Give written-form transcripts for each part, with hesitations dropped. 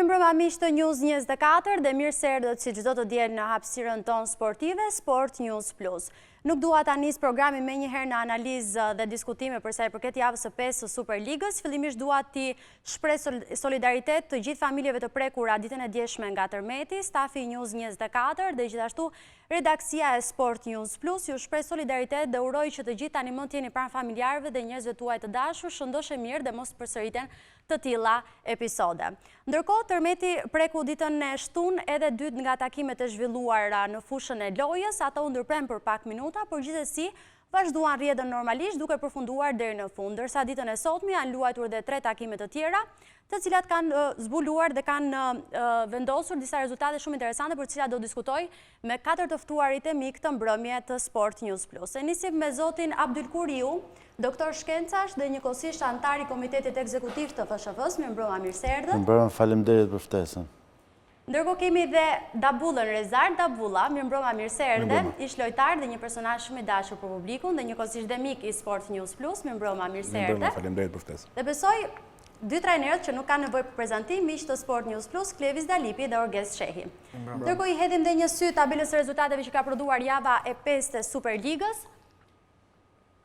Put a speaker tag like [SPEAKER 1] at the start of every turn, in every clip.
[SPEAKER 1] Mirëmbrëma miq të News 24 dhe mirë se erdhët si çdo të diel në hapësirën tonë sportive Sport News Plus. Nuk dua ta nis programin menjëherë në analizë dhe diskutime për sa i përket javës së 5 së Superligës. Fillimisht dua ti shpreh solidaritet të gjithë familjeve të prekura ditën e djeshme nga tërmeti, stafi i News 24 dhe gjithashtu redaksia e Sport News Plus ju shpreh solidaritet dhe uroj që të gjithë tani mund të jeni pranë familjarëve dhe njerëzve tuaj të dashur, shëndoshë mirë dhe mos përsëriten të tilla episode. Ndërkohë, tërmeti preku ditën e shtunë edhe dytë nga takimet e zhvilluara në fushën e lojës, ato u ndërpren për pak minuta, por gjithsesi vazhduan rrjedhën normalisht duke përfunduar deri në fund, ndërsa ditën e sotme janë luajtur edhe 3 takime të tjera, të cilat kanë zbuluar dhe kanë vendosur disa rezultate shumë interesante për të cilat do diskutoj me 4 të ftuarit e mi këtë mbrëmje të Sport News Plus. E nisim me zotin Abdyl Kuriu, doktor shkencash dhe njëkohësisht antar i Komitetit Ekzekutiv të FSHV-s. Mirëmbrëma, mirë se erdhët.
[SPEAKER 2] Mirëmbrëma, faleminderit për ftesën.
[SPEAKER 1] Ndërkohë kemi dhe Dabullën Rezar. Dabulla, mirëmbrëma, mirë se erdhe, ish lojtar dhe një personazh shumë i dashur për publikun dhe njëkohësisht dhe mik i Sport News Plus. Mirëmbrëma, mirë se erdhe.
[SPEAKER 3] Mirëmbrëma, faleminderit për ftesën.
[SPEAKER 1] Dhe besoj 2 trajnerët që nuk kanë nevojë për prezantim, miq të Sport News Plus, Klevis Dalipi dhe Orges Shehi. Ndërkohë i hedhim dhe një sy tabelës së rezultateve që ka prodhuar java e 5 të Superligës.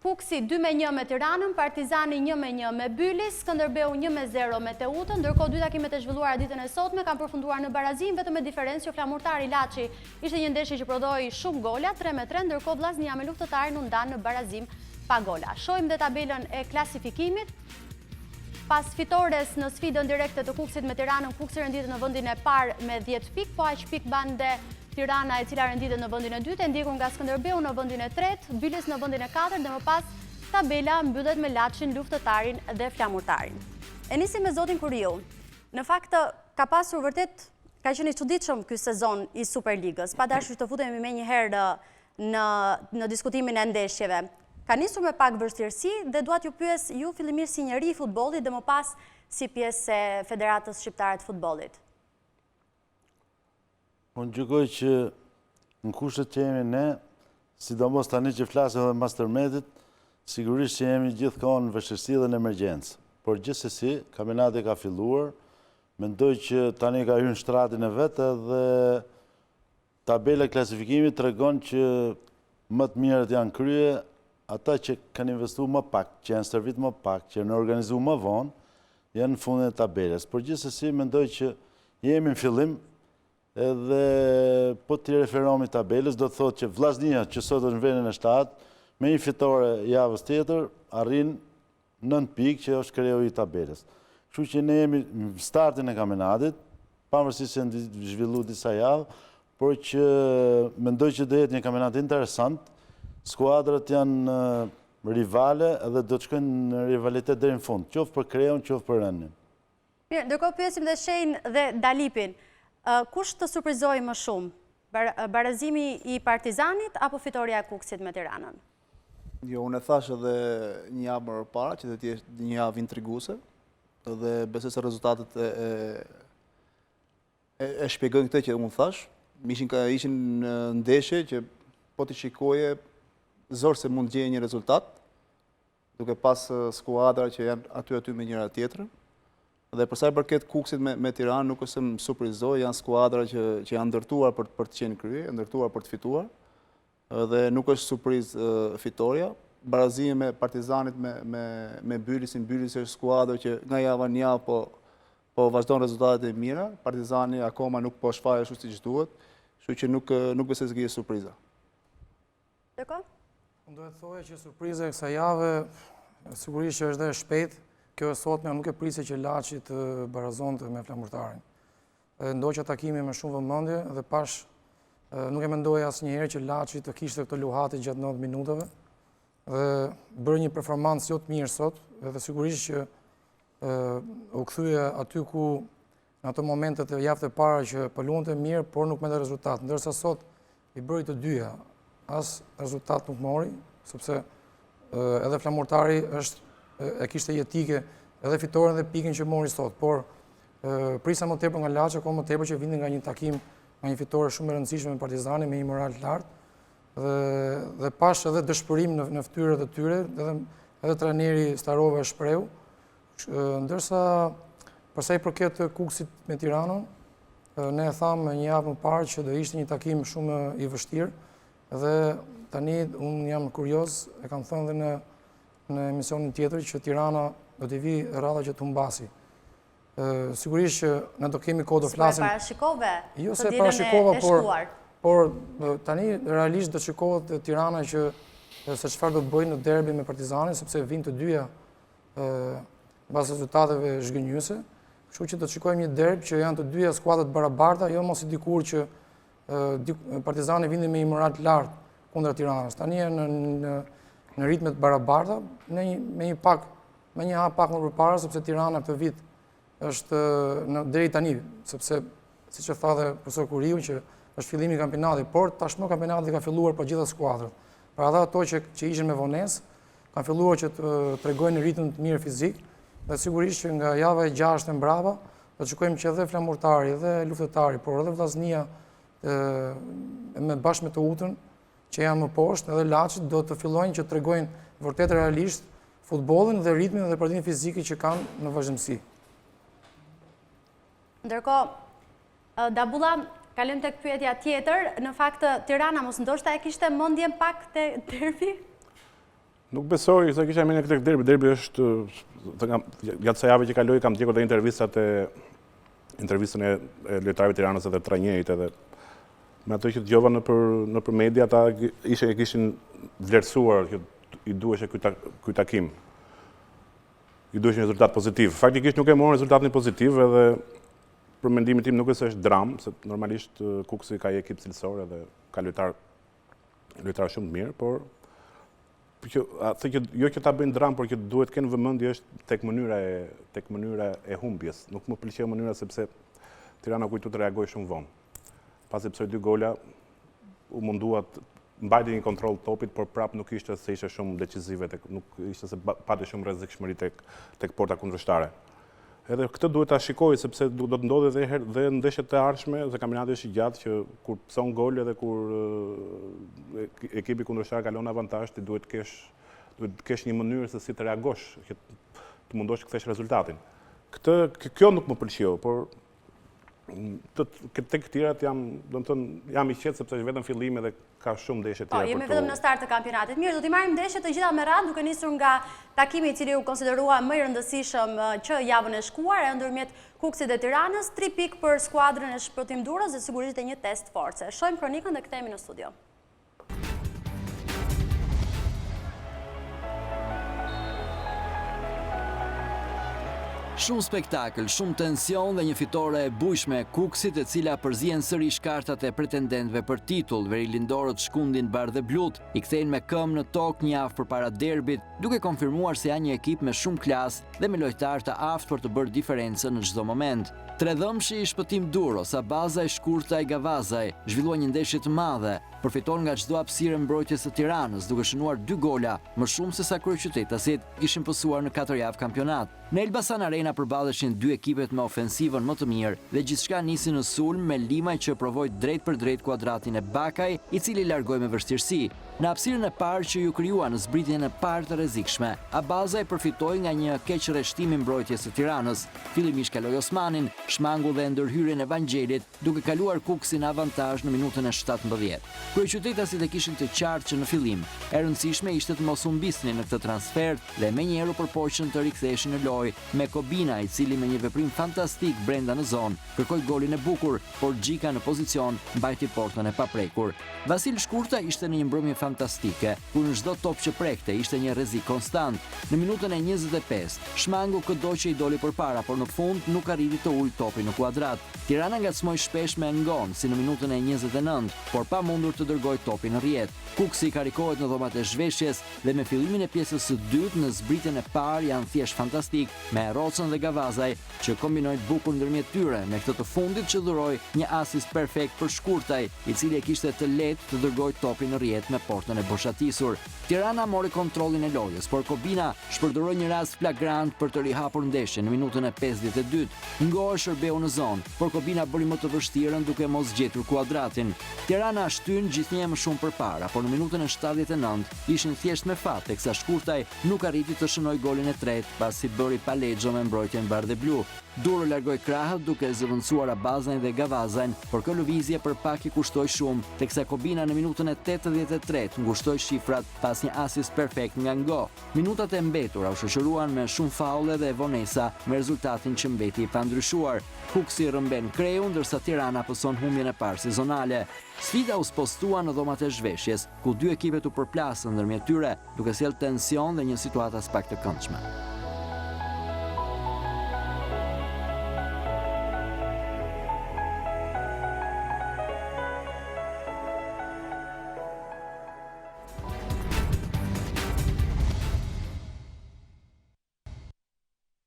[SPEAKER 1] Kukësi 2-1 me Tiranën, Partizani 1-1 me Bylis, Skënderbeu 1-0 me Teutën, ndërkohë 2 takimet e zhvilluara ditën e sotme kanë përfunduar në barazim, vetëm me diferencë që flamurtari Laçi ishte një ndeshje që prodhoi shumë gola, 3-3, ndërkohë Vllaznia me Luftëtarin u ndan në barazim pa gola. Shohim dhe tabelën e klasifikimit. Pas fitores në sfidën direkte të Kukësit me Tiranën, Kukësi renditet në vendin e parë me 10 pikë, po aq pikë bande Tirana e cila renditet në vendin e dytë, ndjekur nga Skënderbeu në vendin e tretë, Bylis në vendin e katërt dhe më pas tabela mbyllet me Laçin, Luftëtarin dhe Flamurtarin. E nisim me zotin Kuriu. Në fakt ka pasur vërtet ka qenë i çuditshëm ky sezon i Superligës. Pa dashur të futemi menjëherë në diskutimin e ndeshjeve. Ka nisur me pak vështirësi dhe dua t'ju pyes ju fillimisht si njeri i futbollit dhe më pas si pjesë e Federatës Shqiptare të Futbollit.
[SPEAKER 2] Unë gjykoj që në kushtet që jemi ne, sidomos tani që flasim edhe mas tërmetit, sigurisht që jemi gjithkohë në vështirësi dhe në emergjencë. Por gjithsesi, kampionati ka filluar, mendoj që tani ka hyrë në shtratin e vetë dhe tabela e klasifikimit tregon që më të mirët janë krye ata që kanë investuar më pak, që janë servit më pak, që janë organizuar më vonë, janë në fundin e tabelës. Por gjithsesi, mendoj që jemi në fillim. Edhe po t'i referomi tabelës, do të thotë që Vllaznia, që sot është në vendin e 7, me një fitore javës tjetër, arrin 9 pikë që është kreu i tabelës. Kështu që ne jemi në startin e kampionatit, pavarësisht se janë zhvillu disa javë, por që mendoj që do jetë një kampionat interesant, skuadrat janë rivale edhe do të shkojnë në rivalitet deri në fund, qoftë për kreun, qoftë për rëndin.
[SPEAKER 1] Mirë, ndërkohë pyesim dhe Shehin dhe Dalipin. Kush të surprizoi më shumë? Barazimi i Partizanit apo fitoria e Kukësit me Tiranën?
[SPEAKER 3] Jo, unë e thash edhe një javë më parë që do të jetë një javë intriguese dhe besoj se rezultatet e shpjegojnë këtë që unë thash. Ishin ndeshje që po t'i shikoje zor se mund gjejë një rezultat, duke pas skuadra që janë aty me njëra tjetrën. Dhe përsa i përket Kukësit me Tiranë, nuk është më surprizoj, janë skuadra që janë ndërtuar për të qenë krye, ndërtuar për të fituar, dhe nuk është surpriz fitoria. Barazimi me Partizanit me Bylisin, Bylis është skuadra që nga java një javë po vazhdon rezultatet e mira, Partizani akoma nuk po shfaqet ashtu siç duhet, kështu që nuk besoj se është surpriza.
[SPEAKER 1] Deko?
[SPEAKER 4] Unë do të thoja që surpriza e kësaj jave sigurisht që është dhe shpejt. Kjo e sotme nuk e prisi që Laçi të barazonte me Flamurtarin. Ndoqa takimi me shumë vëmendje dhe pash nuk e mendoja asnjëherë që Laçi të kishte këtë luhati gjatë 90 minutave dhe bërë një performancë jo të mirë sot, dhe sigurisht që u kthye aty ku në ato momentet e javës së parë që po luante mirë, por nuk merrte rezultat, ndërsa sot i bëri të dyja, as rezultat nuk mori, sepse edhe Flamurtari e kishte jetike edhe fitoren dhe pikën që mori sot, por prisa më tepër nga Laçi, akoma më tepër që vinte nga një takim, nga një fitore shumë e rëndësishme me Partizani, me një moral të lartë, dhe pash edhe dëshpërim në fytyrët e tyre, edhe trajneri Starova e shprehu, ndërsa Përsa i përket Kukësit me Tiranën, ne e thamë një javë më parë që do ishte një takim shumë i vështirë dhe tani unë jam kurioz, e kam thënë dhe në emisionin tjetër që Tirana do t'i vi rradha që të humbasi. Sigurisht që ne do kemi kohë do flasim.
[SPEAKER 1] Se parashikove
[SPEAKER 4] Jo
[SPEAKER 1] të
[SPEAKER 4] se
[SPEAKER 1] dilën
[SPEAKER 4] parashikova,
[SPEAKER 1] e shkuar.
[SPEAKER 4] por tani realisht do shikohet Tirana që se çfarë do të bëjnë në derbi me Partizanin, sepse vinë të dyja mbas rezultateve zhgënjyese. Kështu që do të shikojmë një derbi që janë të dyja skuadrat barabarta, jo mos i dikur që Partizani vinte me një moral të lartë kundër Tiranës. Tani janë në ritme të barabarta, me një hap pak më përpara, sepse Tirana këtë vit është deri tani, sepse siç e tha dhe profesor Kuriu që është fillimi i kampionatit, por tashmë kampionati ka filluar për gjitha skuadrat. Pra edhe ato që ishin me vonesë, kanë filluar që të tregojnë në ritëm të mirë fizik, dhe sigurisht që nga java e 6 e mbrapa, do të shikojmë që edhe flamurtari, edhe luftëtari, por edhe Vllaznia me bashkë me të Utën, që janë më poshtë, edhe Laçit do të fillojnë që të tregojnë vërtet realisht futbollin dhe ritmin dhe partinë fizike që kanë në vazhdimsi.
[SPEAKER 1] Ndërkohë, Dabulla, kalim tek pyetja tjetër, në fakt Tirana mos ndoshta e kishte mendjen pak te derbi?
[SPEAKER 5] Nuk besoj se kisha mendjen tek derbi. Derbi është gjatë kësaj jave që kaloi kam ndjekur dhe intervistën e lojtarëve të Tiranës edhe trajnerit edhe me ato që dëgjova nëpër media, ata kishin vlerësuar që i duhej ky takim. I duhej një rezultat pozitiv. Faktikisht nuk e morën rezultatin pozitiv edhe për mendimin tim nuk është dramë, se normalisht Kukësi ka ekip cilësor edhe ka lojtar shumë të mirë, por jo që ta bëjnë dramë, por që duhet të kenë vëmendje është tek mënyra e humbjes. Nuk më pëlqeu mënyra sepse Tirana kujtu të reagoj shumë vonë. Pasi psoi 2 gola, u mundua të mbajti një kontroll topit, por prap nuk ishte se ishte shumë decisive, nuk ishte se pati shumë rrezikshmëri tek porta kundërshtar. Edhe këtë duhet ta shikoj sepse do të ndodhe edhe në ndeshjet e ardhshme, se kampionati është i gjatë që kur pson gol edhe kur ekipi kundërshtar kalon avantazh, ti duhet të kesh një mënyrë se si të reagosh, që të mundosh të kthesh rezultatin. Kjo nuk më pëlqeu, por tek këtyrat jam i qetë sepse është vetëm fillimi dhe ka shumë ndeshje tjera.
[SPEAKER 1] Jemi vetëm në start të kampionatit. Mirë, do t'i marrim ndeshjet të gjitha me radhë, duke nisur nga takimi i cili u konsiderua më i rëndësishëm që javën e shkuar, e ndërmjet Kukësit dhe Tiranës, 3 pikë për skuadrën e Shpëtim Durrës dhe sigurisht e një test force. Shohim kronikën dhe kthehemi në studio.
[SPEAKER 6] Shumë spektakël, shumë tension dhe një fitore e bujshme e Kukësit, e cila përzihen sërish kartat e pretendentëve për titull. Verilindorët shkundin bardhë dhe blut, i kthejnë me këmbë në tokë një javë përpara derbit, duke konfirmuar se janë një ekip me shumë klasë dhe me lojtarë të aftë për të bërë diferencën në çdo moment. Tredhëmshi i Shpëtim Durrës, Abaza e shkurta e Gavazaj, zhvillua një ndeshje të madhe, përfiton nga çdo hapësirë mbrojtjes së Tiranës, duke shënuar 2 gola, më shumë se sa kryeqytetasit kishin pësuar në 4 javë kampionat. Në Elbasan Arena përballeshin 2 ekipet me ofensivën më të mirë dhe gjithçka nisi në sulm me Limaj që provoi drejt për drejt kuadratin e Bakaj, i cili largoi me vështirësi. Në hapësirën e parë që ju krijua në zbritjen e parë të rrezikshme, Abazaj përfitoi nga një keq rreshtim i mbrojtjes së Tiranës. Fillimisht kaloi Osmanin, shmangu dhe ndërhyrjen e Vangjelit, duke kaluar Kukësi në avantazh në minutën e 17. Kryeqytetasit e kishin të qartë që në fillim e rëndësishme ishte të mos humbisnin në këtë transfer dhe menjëherë u përpoqën të riktheheshin në lojë me Kobina, i cili me një veprim fantastik brenda në zonë kërkoi golin e bukur, por Xhika në pozicion mbajti portën e paprekur. Vasil Shkurta ishte në një mbrëmje fantastike, ku në çdo top që prekte ishte një rrezik konstant. Në minutën e 25, Shmangu këdo që i doli përpara, por në fund nuk arriti të ulë topin në kuadrat. Tirana ngacmoi shpesh me Ngon, si në minutën e 29, por pa mundur të dërgoj topin në rrjet. Kukësi karikohet në dhomat e zhveshjes dhe me fillimin e pjesës së dytë në zbritjen e parë janë thjesht fantastik, me Rocën dhe Gavazaj që kombinojnë bukur ndërmjet tyre, me këtë të fundit që dhuroi një asist perfekt për Shkurtaj, i cili e kishte të lehtë të dërgojë topin në rrjet me portën e boshatisur. Tirana mori kontrollin e lojës, por Kobina shpërdoroi një rast flagrant për të rihapur ndeshjen në minutën e 52. Ngor shërbeu në zonë, por Kobina bëri më të vështirën duke mos gjetur kuadratin. Tirana shtyn gjithnjë më shumë përpara, por në minutën e 79 ishin thjesht me fat, teksa Shkurtaj nuk arriti të shënojë golin e tretë pasi bëri fitori Paleggio me mbrojtjen bardhë blu. Duro largoi krahët duke zëvendësuar Abazajn dhe Gavazajn, por kjo lëvizje për pak i kushtoi shumë, teksa Kobina në minutën e 83 ngushtoi shifrat pas një asist perfekt nga Ngo. Minutat e mbetura u shoqëruan me shumë faulle dhe vonesa, me rezultatin që mbeti i pandryshuar. Kukësi rrëmben kreun, ndërsa Tirana pëson humbjen e parë sezonale. Sfida u spostua në dhomat e zhveshjes, ku dy ekipet u përplasën ndërmjet tyre, duke sjellë tension dhe një situatë as pak të këndshme.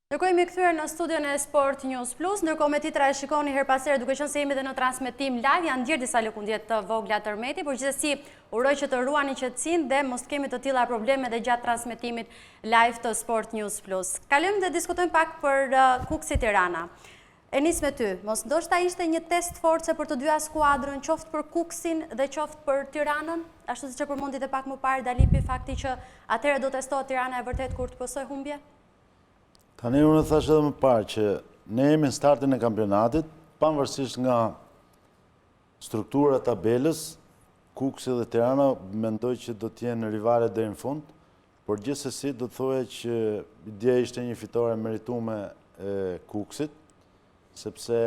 [SPEAKER 1] Ndërkohë jemi kthyer në studion e Sport News Plus, ndërkohë me titra e shikoni her pas here, duke qenë se jemi edhe në transmetim live, janë ndjer disa lëkundje të vogla tërmeti, por gjithsesi uroj që të ruani qetësinë dhe mos kemi të tilla probleme dhe gjatë transmetimit live të Sport News Plus. Kalojmë dhe diskutojmë pak për Kukësi Tirana. E nis me ty, mos ndoshta ishte një test force për të dyja skuadrën, qoftë për Kukësin dhe qoftë për Tiranën, ashtu siç e përmendit e pak më parë Dalipi, fakti që atëherë do testohet Tirana e vërtet kur të pësoj humbje?
[SPEAKER 2] Tani unë thash edhe më parë që ne jemi në startin e kampionatit, pavarësisht nga struktura e tabelës, Kukësi dhe Tirana mendoj që do të jenë rivale deri në fund, por gjithsesi do të thoya që ideja ishte një fitore merituar e Kukësit, sepse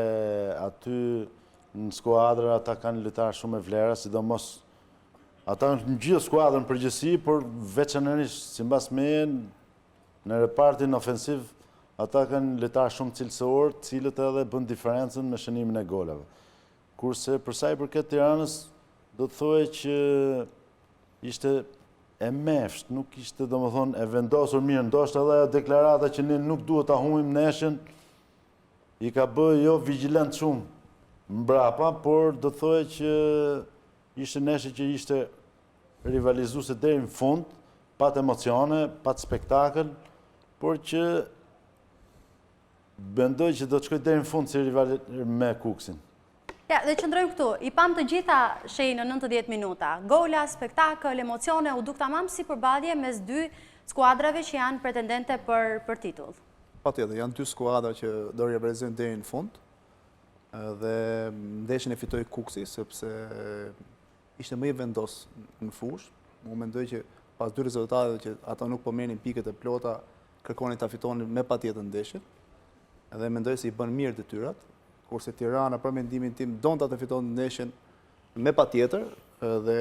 [SPEAKER 2] aty në skuadrë ata kanë lojtarë shumë e vlera, sidomos ata në gjithë skuadrën përgjithësi, por veçanërisht sipas meje në repartin ofensiv ata kanë lojtarë shumë cilësor, cilët edhe bën diferencën me shënimin e golave. Kurse për sa i përket Tiranës, do të thoya që ishte e mefsht, nuk ishte domethënë e vendosur mirë, ndoshta edhe ajo deklarata që ne nuk duhet ta humbim neshën, i ka bërë jo vigjilent shumë mbrapa, por do të thoya që ishte neshë që ishte rivalizuese deri në fund, pat emocione, pat spektakël, por që mendoj që do të shkojë deri në fund si rival me Kukësin.
[SPEAKER 1] Ja, dhe qëndrojmë këtu, i pam të gjitha shej në 90 minuta. Gola, spektakël, emocione, u duk tamam si përballje mes dy skuadrave që janë pretendente për titull.
[SPEAKER 3] Patjetër, janë dy skuadra që do rivalizojnë deri në fund. Dhe ndeshjen e fitoi Kukësi sepse ishte më i vendos në fushë. Unë mendoj që pas dy rezultateve që ata nuk po merrnin pikët e plota, kërkonin ta fitonin me patjetër ndeshjen. Dhe mendoj se i bën mirë detyrat, kurse Tirana për mendimin tim donte të fitonte ndeshjen me patjetër dhe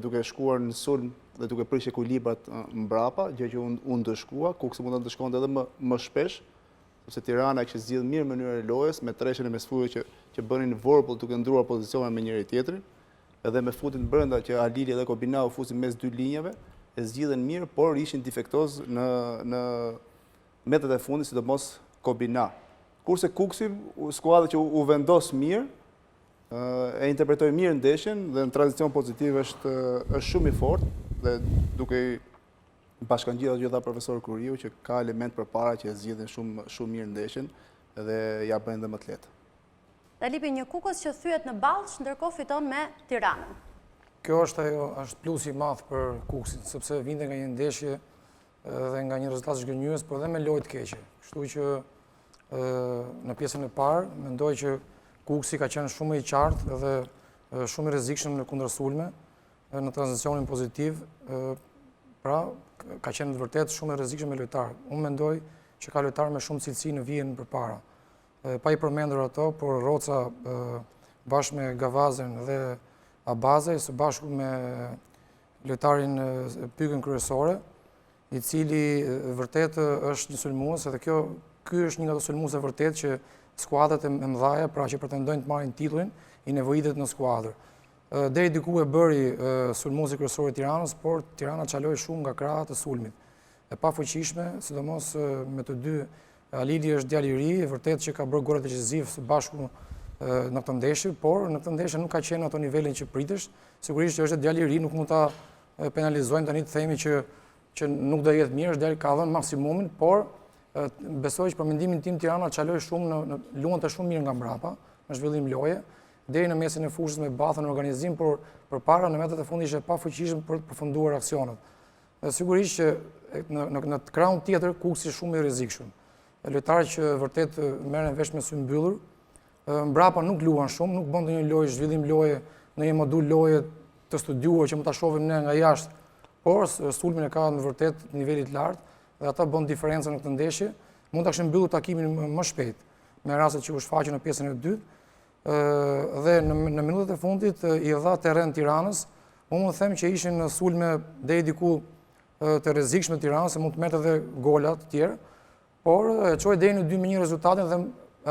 [SPEAKER 3] duke shkuar në sulm dhe duke prishë ekuilibrat mbrapa, gjë që unë dëshkua, Kukësi mund të shkonte edhe më shpesh, sepse Tirana kishte zgjidhur mirë mënyrën e lojës me treshën e mesfujve që bënin vorbull duke ndruar pozicione me njëri tjetrin, edhe me futin brenda që Alili dhe Kobina u fusin mes dy linjave, e zgjidhen mirë, por ishin defektoz në metët e fundit, sidomos Kobina. Kurse Kukësi, skuadra që u vendos mirë, e interpretoi mirë ndeshjen dhe në tranzicion pozitiv është shumë i fortë dhe duke bashkangjitur gjitha profesor Kuriu që ka element përpara që e zgjidhin shumë mirë ndeshjen dhe ja bëjnë edhe më të lehtë.
[SPEAKER 1] Dalipi, një Kukës që thyet në Ballsh, ndërkohë fiton me Tiranën.
[SPEAKER 4] Kjo është plus i madh për Kukësin, sepse vinte nga një ndeshje dhe nga një rezultat zgënjyes, por edhe me lojë të keqe. Kështu që në pjesën e parë, mendoj që Kukësi ka qenë shumë i qartë dhe shumë i rrezikshëm në kundërsulme, në tranzicionin pozitiv, pra ka qenë vërtet shumë i rrezikshëm me lojtarë. Unë mendoj që ka lojtarë me shumë cilësi në vijën përpara. Pa i përmendur ato, por Roca bashkë me Gavazën dhe Abazaj, së bashku me lojtarin pykën kryesore, i cili vërtet është një sulmues, edhe ky është një nga ato sulmuese vërtet që skuadrat e mëdha, pra që pretendojnë të marrin titullin, i nevojitet në skuadër. Deri diku e bëri sulmuesi kryesor i Tiranës, por Tirana çaloi shumë nga krahët e sulmit. E pafuqishme, sidomos me të dy, Alili është djalë i ri, vërtet që ka bërë gole decisiv së bashku në këtë ndeshje, por në këtë ndeshje nuk ka qenë ato nivelin që pritesh. Sigurisht që është djalë i ri, nuk mund ta penalizojmë tani të themi që nuk do jetë mirë, është djalë ka dhënë maksimumin, por besoj që për mendimin tim Tirana çaloi shumë, luante shumë mirë nga mbrapa, në zhvillim loje, deri në mesin e fushës me bathën organizim, por përpara në metët e fundit ishte pafuqishëm për të përfunduar aksionet. Sigurisht që në krahun tjetër Kukësi shumë i rrezikshëm. lojtarë që vërtet merren vesh me sy mbyllur. Mbrapa nuk luan shumë, nuk bën ndonjë lojë zhvillim loje, ndonjë modul loje të studiuar që mund ta shohim ne nga jashtë, por sulmin e ka në vërtet nivelit lartë dhe ata bën diferencën në këtë ndeshje. Mund ta kishin mbyllur takimin më shpejt me rastet që u shfaqën në pjesën e dytë. Dhe në minutat e fundit i dha terren Tiranës. Unë mund të them që ishin në sulme deri diku të rrezikshme Tiranës, se mund të merrte edhe gola të tjerë, por e çoi deri në 2-1 rezultatin dhe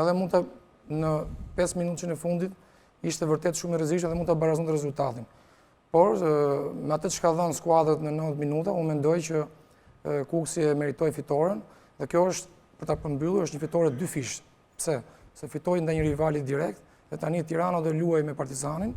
[SPEAKER 4] edhe mund të në 5 minutën e fundit ishte vërtet shumë i rrezikshëm dhe mund ta barazonte rezultatin. Por me atë çka dhën skuadrat në 90 minuta, unë mendoj që Kukësi e meritoi fitoren dhe kjo është për ta përmbyllur është një fitore 2 fish. Pse? Se fitoi ndaj një rivali direkt dhe tani Tirana do luaj me Partizanin,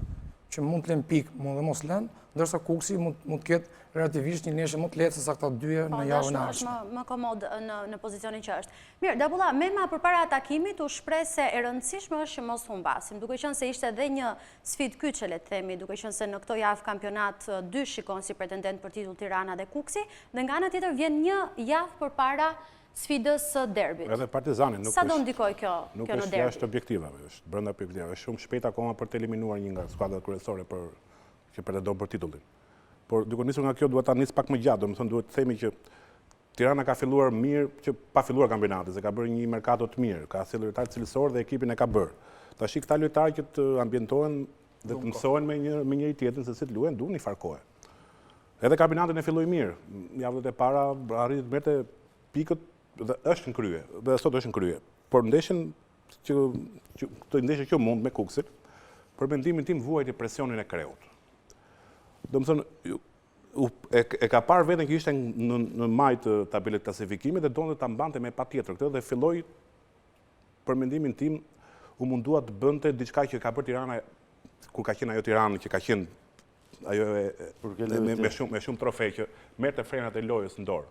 [SPEAKER 4] që mund të lën pikë, mund dhe mos lën, ndërsa Kukësi mund të ketë relativisht një ndeshje më të lehtë se sa këta dyja në javën e ardhshme.
[SPEAKER 1] Më komod në pozicionin që është. Mirë, Dabulla, Mema përpara atakimit u shpreh se e rëndësishme është që mos humbasim, duke qenë se ishte edhe një sfidë kyçe, le të themi, duke qenë se në këtë javë kampionat dy shikon si pretendent për titull Tirana dhe Kukësi, dhe nga ana tjetër vjen një javë përpara sfidës së derbit.
[SPEAKER 5] Edhe Partizanit nuk
[SPEAKER 1] sa do ndikoj kjo në
[SPEAKER 5] nuk
[SPEAKER 1] derbi?
[SPEAKER 5] është jashtë objektivave, është brenda objektivave, është shumë shpejt akoma për të eliminuar një nga skuadrat kryesore që pretendon për titullin. Por duke nisur nga kjo duhet ta nis pak më gjatë, domethënë duhet të themi që Tirana ka filluar mirë që pa filluar kampionatin, se ka bërë një merkato të mirë, ka sjellë lojtarë cilësor dhe ekipin e ka bërë. Tash këta lojtarë që të ambientohen dhe të mësohen me njëri tjetrin se si të luajnë, duhen një farë kohe. Edhe kampionatin e filloi mirë, javët e para arriti të merrte pikët dhe është në krye, dhe sot është në krye. Por ndeshjen këtë ndeshje që mund me Kukësin, për mendimin tim vuajti presionin e kreut. Domethënë e ka parë veten që ishte në maj të tabelet klasifikimit dhe donte ta mbante me patjetër këtë dhe filloi për mendimin tim u mundua të bënte diçka që ka bërë Tirana kur ka qenë ajo Tiranë që ka qenë ajo me shumë trofe që merrte frenat e lojës në dorë.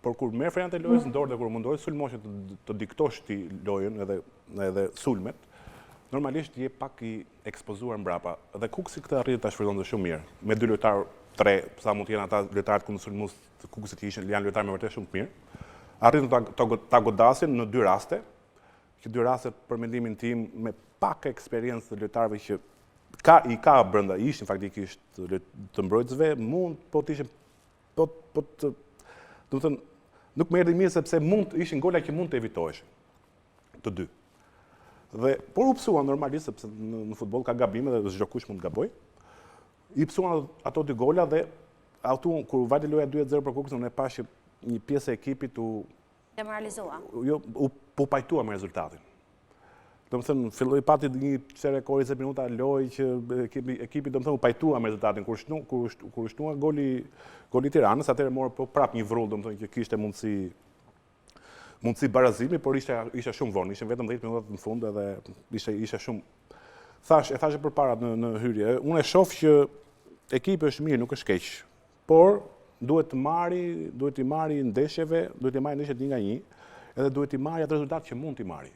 [SPEAKER 5] Por kur merr frenat e lojës në dorë dhe kur mundohet sulmoshe të diktosh ti lojën edhe sulmet, normalisht je pak i ekspozuar mbrapa. Dhe Kukësi këtë arriti ta shfrytëzonte shumë mirë. Me dy lojtarë, 3, sa mund të jenë ata lojtarët kundër sulmues të Kukësit që janë lojtarë me vërtet shumë të mirë. Arritën ta godasin në 2 raste, që 2 raste për mendimin tim me pak eksperiencë të lojtarëve që i ka brenda, ishin faktikisht të mbrojtësve, mund po të ishin do të thënë nuk më erdhi mirë sepse ishin gola që mund të evitoheshin të dy. Por u psuan normalisht sepse në futboll ka gabime dhe çdo kush mund të gabojë. I psuan ato 2 gola dhe autu kur vajte loja 2-0 për Kukësin, unë e pash që një pjesë e ekipit u
[SPEAKER 1] demoralizua.
[SPEAKER 5] U pajtua me rezultatin. Domethënë filloi pati një çere kohë 20 minuta lojë që ekipi domethënë u pajtua me rezultatin kur shtua goli Tiranës, atëherë morë po prap një vrull domethënë që kishte mundësi barazimi, por ishte shumë vonë, ishin vetëm 10 minutat në fund edhe ishte shumë. E thashë përpara në hyrje, unë e shoh që ekipi është mirë, nuk është keq, por duhet i marrë ndeshjeve, duhet i marrë ndeshjet 1-1, edhe duhet i marrë atë rezultat që mund t'i marrë.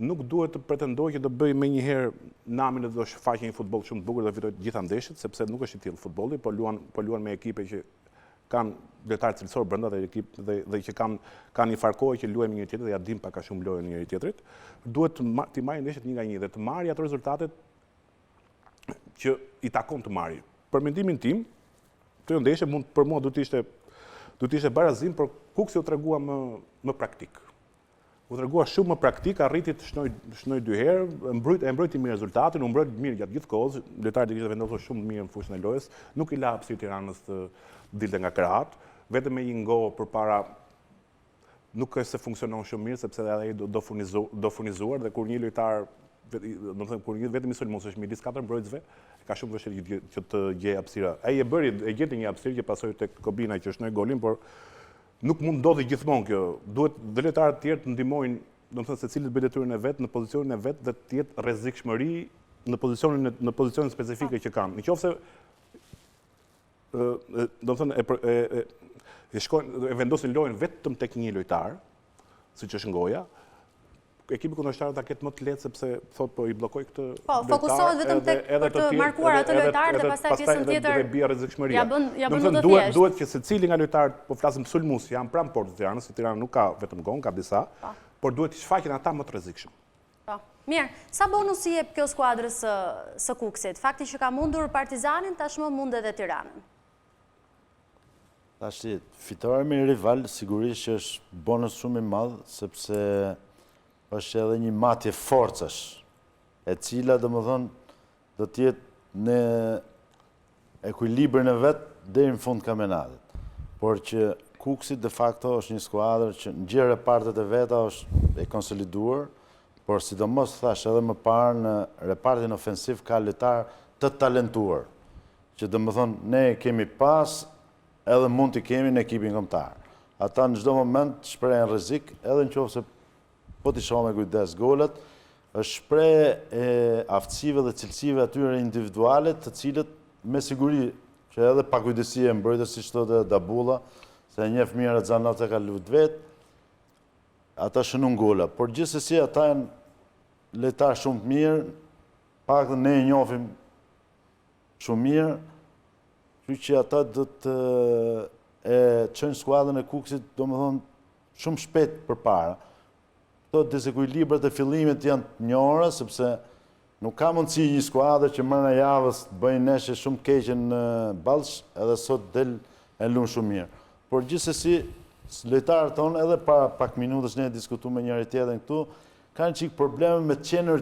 [SPEAKER 5] Nuk duhet të pretendoj që do bëj me njëherë namin dhe do shfaqe një futboll shumë të bukur dhe fitoj gjitha ndeshjet, sepse nuk është i tillë futbolli, po luan me ekipe që kanë lojtarë cilësor brenda dhe që kanë një farë kohë që luajnë me njëri tjetrin dhe ja dim pak a shumë lojën njëri tjetrit. Duhet t'i marrë ndeshjet 1-1 dhe të marrë ato rezultatet që i takon të marrë. Për mendimin tim, kjo ndeshje për mua duhet të ishte barazim, por Kukësi u tregua më praktik. U tregua shumë më praktik, arriti të shnoj 2 herë, e mbrojti mirë rezultatin, u mbrojti mirë gjatë gjithë kohës, lojtarët e kishte vendosur shumë mirë në fushën e lojës, nuk i la hapësirë Tiranës të dilte nga krahat, vetëm me një gol përpara nuk është se funksionon shumë mirë sepse edhe ai do furnizuar dhe kur një lojtar, domethënë kur vetëm i sulmos është midis 4 mbrojtësve, ka shumë vështirë që të gjejë hapësira. Ai e gjeti një hapësirë që pasoi tek Kobina që shnoi golin, por nuk mund ndodhi gjithmonë kjo. Duhet dhe lojtarët tjerë të ndihmojnë, domethënë secili të bëjë detyrën e vet në pozicionin e vet dhe të jetë rrezikshmëri në pozicionin specifike që kanë. Nëse domethënë e vendosin lojën vetëm tek një lojtar, siç është goja, ekipi kundërshtar ta ketë më të lehtë sepse thot po i bllokoj këtë.
[SPEAKER 1] Po, fokusohet vetëm tek për të markuar atë lojtar dhe pastaj pjesën tjetër
[SPEAKER 5] edhe bie rrezikshmëria.
[SPEAKER 1] ja bën më të thjeshtë.
[SPEAKER 5] Duhet që secili nga lojtarët, po flasim sulmues, janë pranë portës së Tiranës, Tirana nuk ka vetëm gon, ka disa, por duhet të shfaqen ata më të rrezikshëm.
[SPEAKER 1] Po. Mirë, sa bonus i jep kjo skuadrës së Kukësit? Fakti që ka mundur Partizanin, tashmë mund edhe Tiranën.
[SPEAKER 2] Tashi, fitore me rival, sigurisht që është bonus shumë i madh, sepse është edhe një matje forcash, e cila domethënë do të jetë në ekuilibrin e vet deri në fund kampionatit. Por që Kukësi de facto është një skuadër që në gjithë repartet e veta është e konsoliduar, por sidomos thash edhe më parë në repartin ofensiv ka lojtar të talentuar, që domethënë ne kemi pas edhe mund t'i kemi në ekipin kombëtar. Ata në çdo moment shprehen rrezik, edhe nëse po t'i shohim me kujdes golat, është shprehje e aftësive dhe cilësive atyre individuale, të cilët me siguri që edhe pa kujdesi e mbrojtës si thotë Dabulla, se e njeh mirë Xhanat e ka luajtur vet, ata shënun gola, por gjithsesi ata janë lojtar shumë të mirë, paktën ne e njohim shumë mirë, kështu që ata do të e çojnë skuadrën e Kukësit, domethënë shumë shpejt përpara. Këto dezekuilibrat e fillimit janë të njohura, sepse nuk ka mundësi një skuadër që mbrëmja javës bëjnë neshje shumë të keqe në Ballsh, edhe sot del e luan shumë mirë. Por gjithsesi lojtarët tonë, edhe para pak minutësh ne diskutuam me njëri tjetrin këtu, kanë çik probleme me të qenë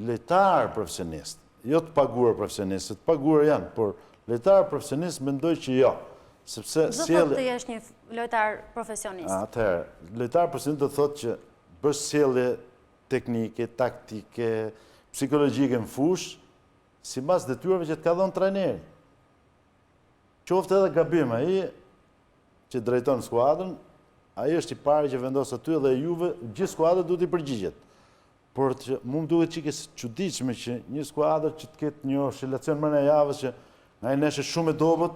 [SPEAKER 2] lojtar profesionist, jo të paguar profesionist, të paguar janë, por lojtar profesionist mendoj që jo, sepse
[SPEAKER 1] sjellja të jesh një lojtar profesionist.
[SPEAKER 2] Atëherë, lojtar profesionist do thotë që bësh sjellje teknike, taktike, psikologjike në fushë, sipas detyrave që të ka dhënë trajneri. Qoftë edhe gabim ai që drejton skuadrën, ai është i pari që vendos aty dhe juve gjithë skuadra duhet i përgjigjet. Por që mu më duhet çike çuditshme që një skuadër që të ketë një oscilacion më në javës që nga i neshë shumë e dobët,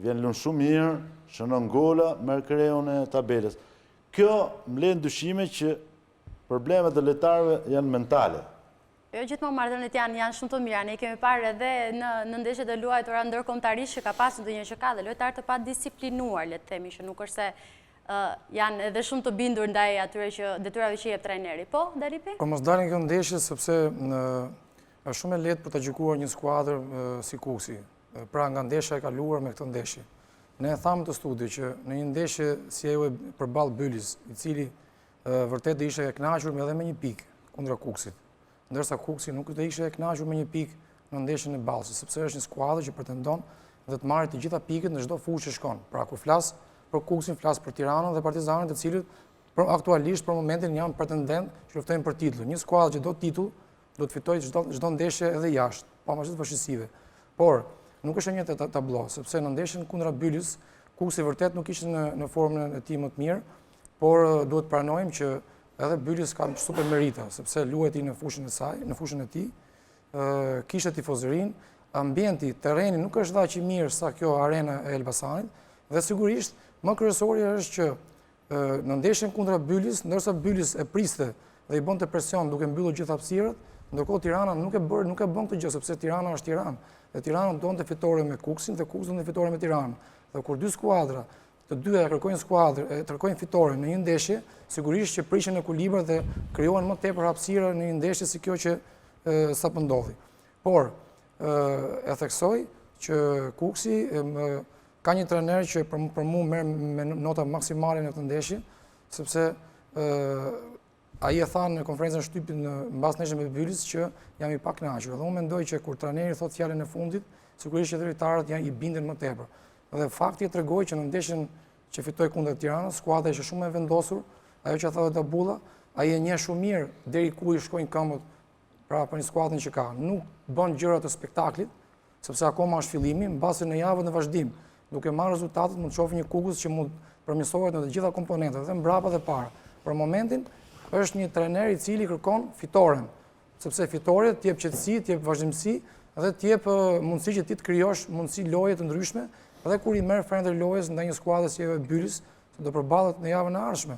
[SPEAKER 2] vjen luan shumë mirë, shënon gola, merr kreun e tabelës. Kjo mbledh dyshime që problemet e lojtarëve janë mentale.
[SPEAKER 1] Jo gjithmonë marrëdhëniet janë shumë të mira. Ne kemi parë edhe në ndeshjet e luajtura ndërkombëtarisht që ka pasur ndonjë që ka dhe lojtarë të padisiplinuar, le të themi, që nuk është se janë edhe shumë të bindur ndaj atyre që detyrave që jep trajneri. Po, Dalipi?
[SPEAKER 4] Po mos dalin kjo ndeshje sepse është shumë e lehtë për ta gjykuar një skuadër si Kukësi. Pra nga ndeshja e kaluar me këtë ndeshje. Ne thamë të studio që në një ndeshje si ajo përballë Bylis, i cili vërtet do ishte e kënaqur edhe me një pikë kundra Kukësit. Ndërsa Kukësi nuk do ishte e kënaqur me një pikë në ndeshjen e Ballsit, sepse është një skuadër që pretendon dhe të marrë të gjitha pikët në çdo fushë që shkon. Pra kur flas për Kukësin, flas për Tiranën dhe Partizanit, të cilët aktualisht për momentin janë pretendent që luftojnë për titull. Një skuadër që do titull, do të fitojë çdo ndeshje edhe jashtë, pavarësisht vështirësive. Por nuk është një tablo, sepse në ndeshjen kundra Bylis, Kukësi vërtet nuk ishte në formën e tij më të mirë, por duhet pranojmë që edhe Bylis ka super merita, sepse luajti në fushën e saj, në fushën e tij, kishte tifozërinë, ambienti, terreni nuk është aq i mirë sa kjo arena e Elbasanit, dhe sigurisht më kryesori është që në ndeshjen kundra Bylis, ndërsa Bylis e priste dhe i bënte presion duke mbyllur gjithë hapësirat, ndërkohë Tirana nuk e bën këtë gjë, sepse Tirana është Tiranë. Dhe Tirana donte fitore me Kukësin dhe Kukësi donte fitore me Tiranën. Dhe kur dy skuadra, të dyja kërkojnë fitore në një ndeshje, sigurisht që prishin ekuilibër dhe krijohen më tepër hapësira në një ndeshje si kjo që sapo ndodhi. Por e theksoj që Kukësi ka një trajner që për mua merr me nota maksimale në këtë ndeshje, sepse ai e tha në konferencën shtypit mbas ndeshjes me Bylis që jam i pakënaqur. Dhe unë mendoj që kur trajneri thot fjalën e fundit, sigurisht që lojtarët janë i binden më tepër. Dhe fakti tregoi që në ndeshjen që fitoi kundër Tiranës, skuadra ishte shumë e vendosur, ajo që tha Dabulla, ai e njeh shumë mirë deri ku i shkojnë këmbët, pra për një skuadrën që ka. Nuk bën gjëra të spektaklit, sepse akoma është fillimi, mbasi në javën e vazhdim, duke marrë rezultatet mund të shohim një Kukës që mund përmirësohet në të gjitha komponentet, dhe mbrapa dhe para. Për momentin është një trajner i cili kërkon fitoren, sepse fitoria t'jep qetësi, t'jep vazhdimsi dhe t'jep mundësi që ti të krijosh mundësi loje të ndryshme, dhe kur i merr frendër lojës ndaj një skuadre si e Bylis, do përballet në javën e ardhshme.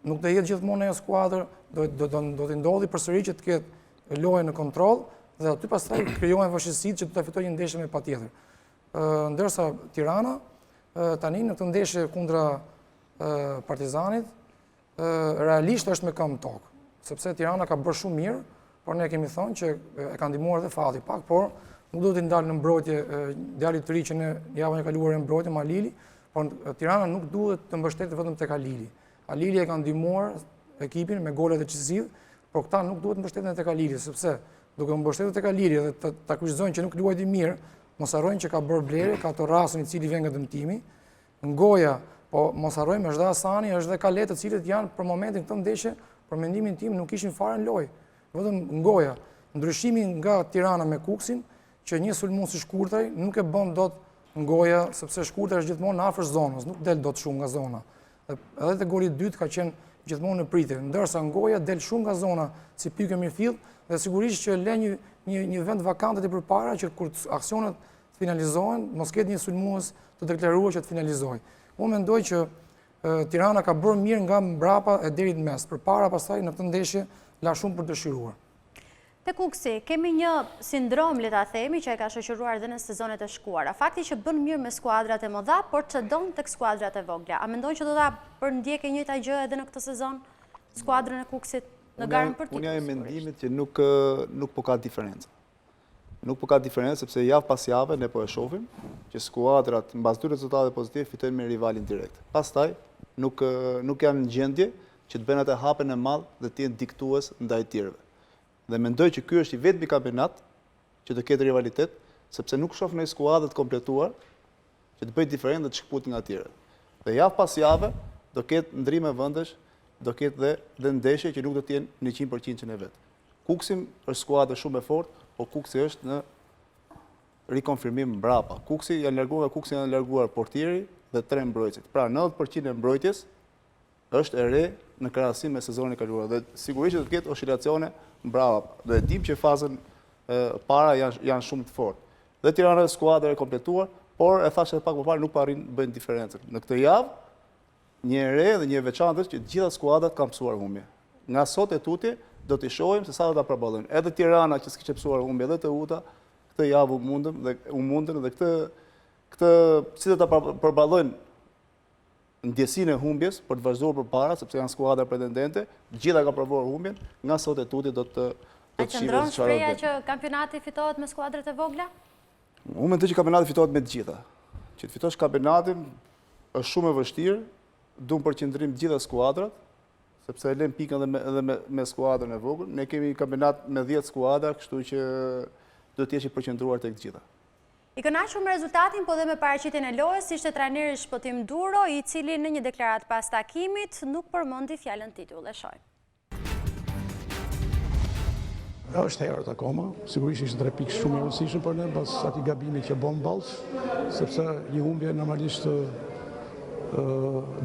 [SPEAKER 4] nuk do jetë gjithmonë ajo skuadër, do të ndodhi përsëri që të ketë lojë në kontroll dhe aty pastaj krijohen vështirësitë që do ta fitojë një ndeshje me patjetër. Ndërsa Tirana tani në këtë ndeshje kundra Partizanit realisht është me këmbë tokë, sepse Tirana ka bërë shumë mirë, por ne kemi thonë që e ka ndihmuar edhe falli pak, por nuk duhet të ndalë në mbrojtje djalit të ri që në javën e kaluar e mbrojtje Alili, por Tirana nuk duhet të mbështetet vetëm tek Alili. Alili e ka ndihmuar ekipin me gole decisive, por këta nuk duhet të mbështeten tek Alili, sepse duke mbështetur tek Alili dhe ta kryqëzojnë që nuk luajti mirë, mos harrojnë që ka bërë blerje, ka të rasën i cili vjen nga dëmtimi. Ngoja, po mos harrojmë është dhe Asani, është dhe Kalet, të cilët janë për momentin këtë ndeshje, për mendimin tim nuk ishin fare në lojë. Vetëm Ngoja, ndryshimi nga Tirana me Kukësin, që një sulmues i shkurtër nuk e bën dot Ngoja, sepse shkurtër është gjithmonë afër zonës, nuk del dot shumë nga zona. Edhe te goli i dytë ka qenë gjithmonë në pritje, ndërsa Ngoja del shumë nga zona si pikë mirëfill dhe sigurisht që lë një vend vakant aty përpara që kur aksionet finalizohen, mos ketë një sulmues të deklaruar që të finalizojë. Unë mendoj që Tirana ka bërë mirë nga mbrapa e deri në mes, përpara pastaj në këtë ndeshje la shumë për dëshiruar.
[SPEAKER 1] Te Kukësi, kemi një sindrom, le ta themi, që e ka shoqëruar edhe në sezonet e shkuara. Fakti që bën mirë me skuadrat e mëdha, por çdon tek skuadrat e vogla. A mendon që do ta përndjekë njëjta gjë edhe në këtë sezon skuadrën e Kukësit në garën për titull?
[SPEAKER 3] Unë jam e mendimit që nuk po ka diferencë. Nuk po ka diferencë sepse javë pas jave ne po e shohim që skuadrat mbas dy rezultate pozitive fitojnë me rivalin direkt. Pastaj nuk janë në gjendje që të bëjnë atë hapen e madh dhe të jenë diktues ndaj tjerëve. Dhe mendoj që ky është i vetmi kampionat që të ketë rivalitet, sepse nuk shoh ndonjë skuadër të kompletuar që të bëjë diferencë dhe të shkputë nga tjerët. Dhe javë pas jave do ketë ndrime vendesh, do ketë dhe ndeshje që nuk do të jenë 100% e vet. Kukësi është skuadër shumë e fortë, po Kukësi është në rikonfirmim mbrapa. Kukësi janë larguar portieri dhe 3 mbrojtësit. Pra 90% e mbrojtjes është e re në krahasim me sezonin e kaluar dhe sigurisht do të ketë oscilacione mbrapa. Dhe dim që fazën para janë shumë të fortë. Dhe Tirana është skuadër e kompletuar, por e thashë pak më parë nuk po arrin bëjnë diferencën. Në këtë javë një e re dhe një e veçantë që të gjitha skuadrat kanë pësuar humbje. Nga sot e tutje do t'i shohim se sa do ta përballojnë. Edhe Tirana që s'kishte pësuar humbje edhe Teuta, këtë javë u mundën dhe këtë si do ta përballojnë ndjesinë e humbjes për të vazhduar përpara sepse janë skuadra pretendente, gjitha kanë provuar humbjen, nga sot e tutje do të
[SPEAKER 1] qëndron shpreha që kampionati fitohet me skuadrat e vogla?
[SPEAKER 3] Unë mendoj që kampionati fitohet me të gjitha. Që të fitosh kampionatin është shumë e vështirë, duan përqendrim të gjitha skuadrat, sepse e lëm pikën edhe me skuadrën e vogël. Ne kemi kampionat me 10 skuadra, kështu që do të jesh i përqendruar tek të gjitha.
[SPEAKER 1] I kënaqur me rezultatin, po dhe me paraqitjen e lojës, ishte trajneri Shpëtim Duro, i cili në një deklaratë pas takimit nuk përmendi fjalën titull. E shohim.
[SPEAKER 7] Është herët akoma, sigurisht ishte 3 pikë shumë e rëndësishme për ne, pas atij gabimit që bëm ballës, sepse një humbje normalisht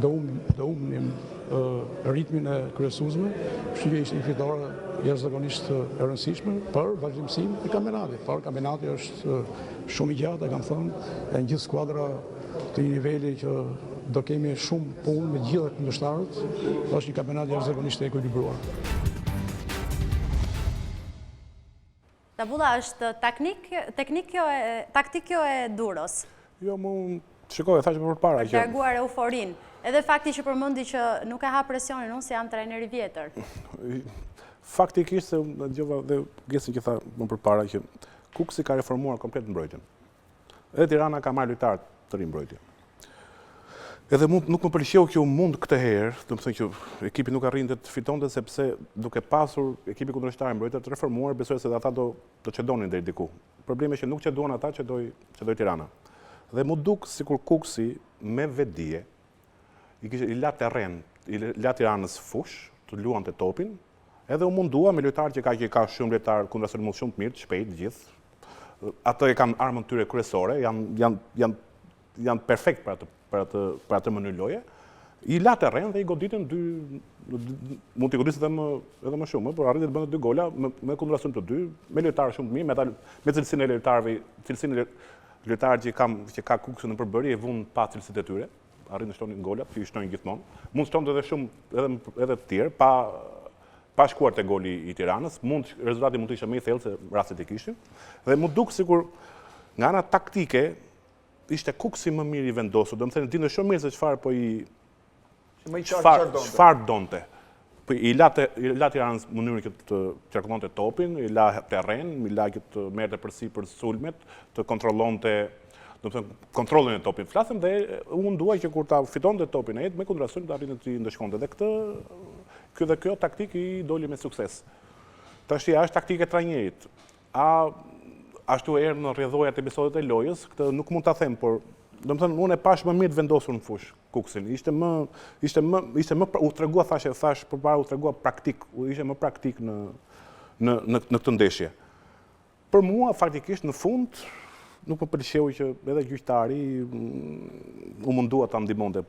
[SPEAKER 7] do humnim ritmin e kryesuesve, kështu që ishte një fitore jashtëzakonisht e rëndësishme për vazhdimsinë e kampionatit. Por kampionati është shumë i gjatë, e kam thënë, e në gjithë skuadra të një niveli që do kemi shumë punë me gjitha kundërshtarët, është një kampionat jashtëzakonisht e ekuilibruar.
[SPEAKER 1] Tabulla, është taktik kjo e Duros?
[SPEAKER 5] Jo, shikoj, e thashë për para.
[SPEAKER 1] Për larguar euforin. Edhe fakti që përmendi që nuk e ha presionin, unë se jam trajneri vjetër.
[SPEAKER 5] Faktikisht se dëgjova dhe gjesin që tha më përpara që Kukësi ka reformuar komplet mbrojtjen. Edhe Tirana ka marrë lojtar të ri mbrojtje. Edhe nuk më pëlqeu kjo mund këtë herë, do të thënë që ekipi nuk arrinte të fitonte sepse duke pasur ekipi kundërshtar mbrojtje të reformuar, besoj se ata do çedonin deri diku. Problemi është që nuk çeduan ata, çedoi Tirana. Dhe mu duk sikur Kukësi me vetdije i la terren, i la Tiranës fush, të luante topin, edhe u mundua me lojtarë që ka shumë lojtarë kundra sulmues shumë të mirë, të shpejt, gjithë. Ato e kanë armën tyre kryesore, janë perfekt për atë mënyrë loje. I la terren dhe i goditën mund t'i godisë edhe më shumë, por arritë të bënde 2 gola me kundra sulm të 2, me lojtarë shumë të mirë, me cilësinë e lojtarëve, cilësinë lojtarë që ka Kukësi në përbërje e vunë pa cilësitë e tyre. arrin të shtonin golat, që i shtojnë gjithmonë. Mund të shtonte edhe shumë edhe të tjerë, pa shkuar te goli i Tiranës, rezultati mund të ishte më i thellë se rastet e kishin. Dhe mu duk sikur nga ana taktike ishte Kukësi më mirë i vendosur, domethënë dinte shumë mirë se çfarë donte. I la Tiranës mënyrën që të qarkullonte topin, i la terren, i la që të merrte përsipër sulmet, të kontrollonte, domethënë kontrollin e topit. Flasëm dhe unë duaj që kur ta fitonte topin ai me kundërshtim të arrinte të ndeshkonte. Dhe kjo taktik i doli me sukses. Tash është taktika e trajnerit. Ashtu erë në rrjedhojat e episodet e lojës, këtë nuk mund ta them, por domethënë unë e pash më mirë të vendosur në fushë Kukësin. U tregua thash përpara u tregua praktik, ishte më praktik në këtë ndeshje. Për mua faktikisht në fund nuk më pëlqeu që edhe gjyqtari u mundua ta ndihmonte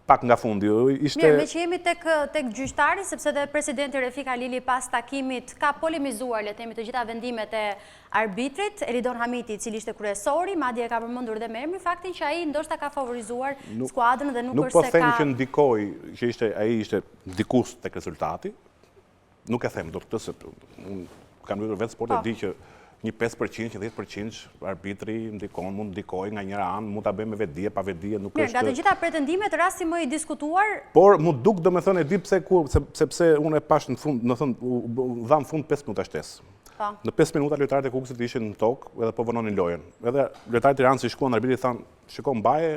[SPEAKER 5] pak nga fundi.
[SPEAKER 1] Mirë, me që jemi tek gjyqtari, sepse dhe presidenti Refik Halili pas takimit ka polemizuar, le të themi, të gjitha vendimet e arbitrit, Elidon Hamiti, i cili ishte kryesori, madje e ka përmendur dhe me emrin faktin që ai ndoshta ka favorizuar skuadrën dhe nuk është se ka...
[SPEAKER 5] Nuk po them që ndikoi, që ai ishte ndikus tek rezultati. Nuk e them dot këtë se kam luajtur vetë sport e di që një 5%, një 10% arbitri ndikon, mund ndikoj nga njëra anë, mund ta bëjmë me vetdije, pa vetdije, nuk është...
[SPEAKER 1] Nga të gjitha pretendimet, rasti më i diskutuar...
[SPEAKER 5] Por mu duk domethënë e di sepse unë e pash në fund, domethënë dha në fund 5 minuta shtesë. Në 5 minuta lojtarët e Kukësit ishin në tokë edhe po vononin lojën. Edhe lojtarët e Tiranës i shkuan arbitri thanë, shiko mbaje,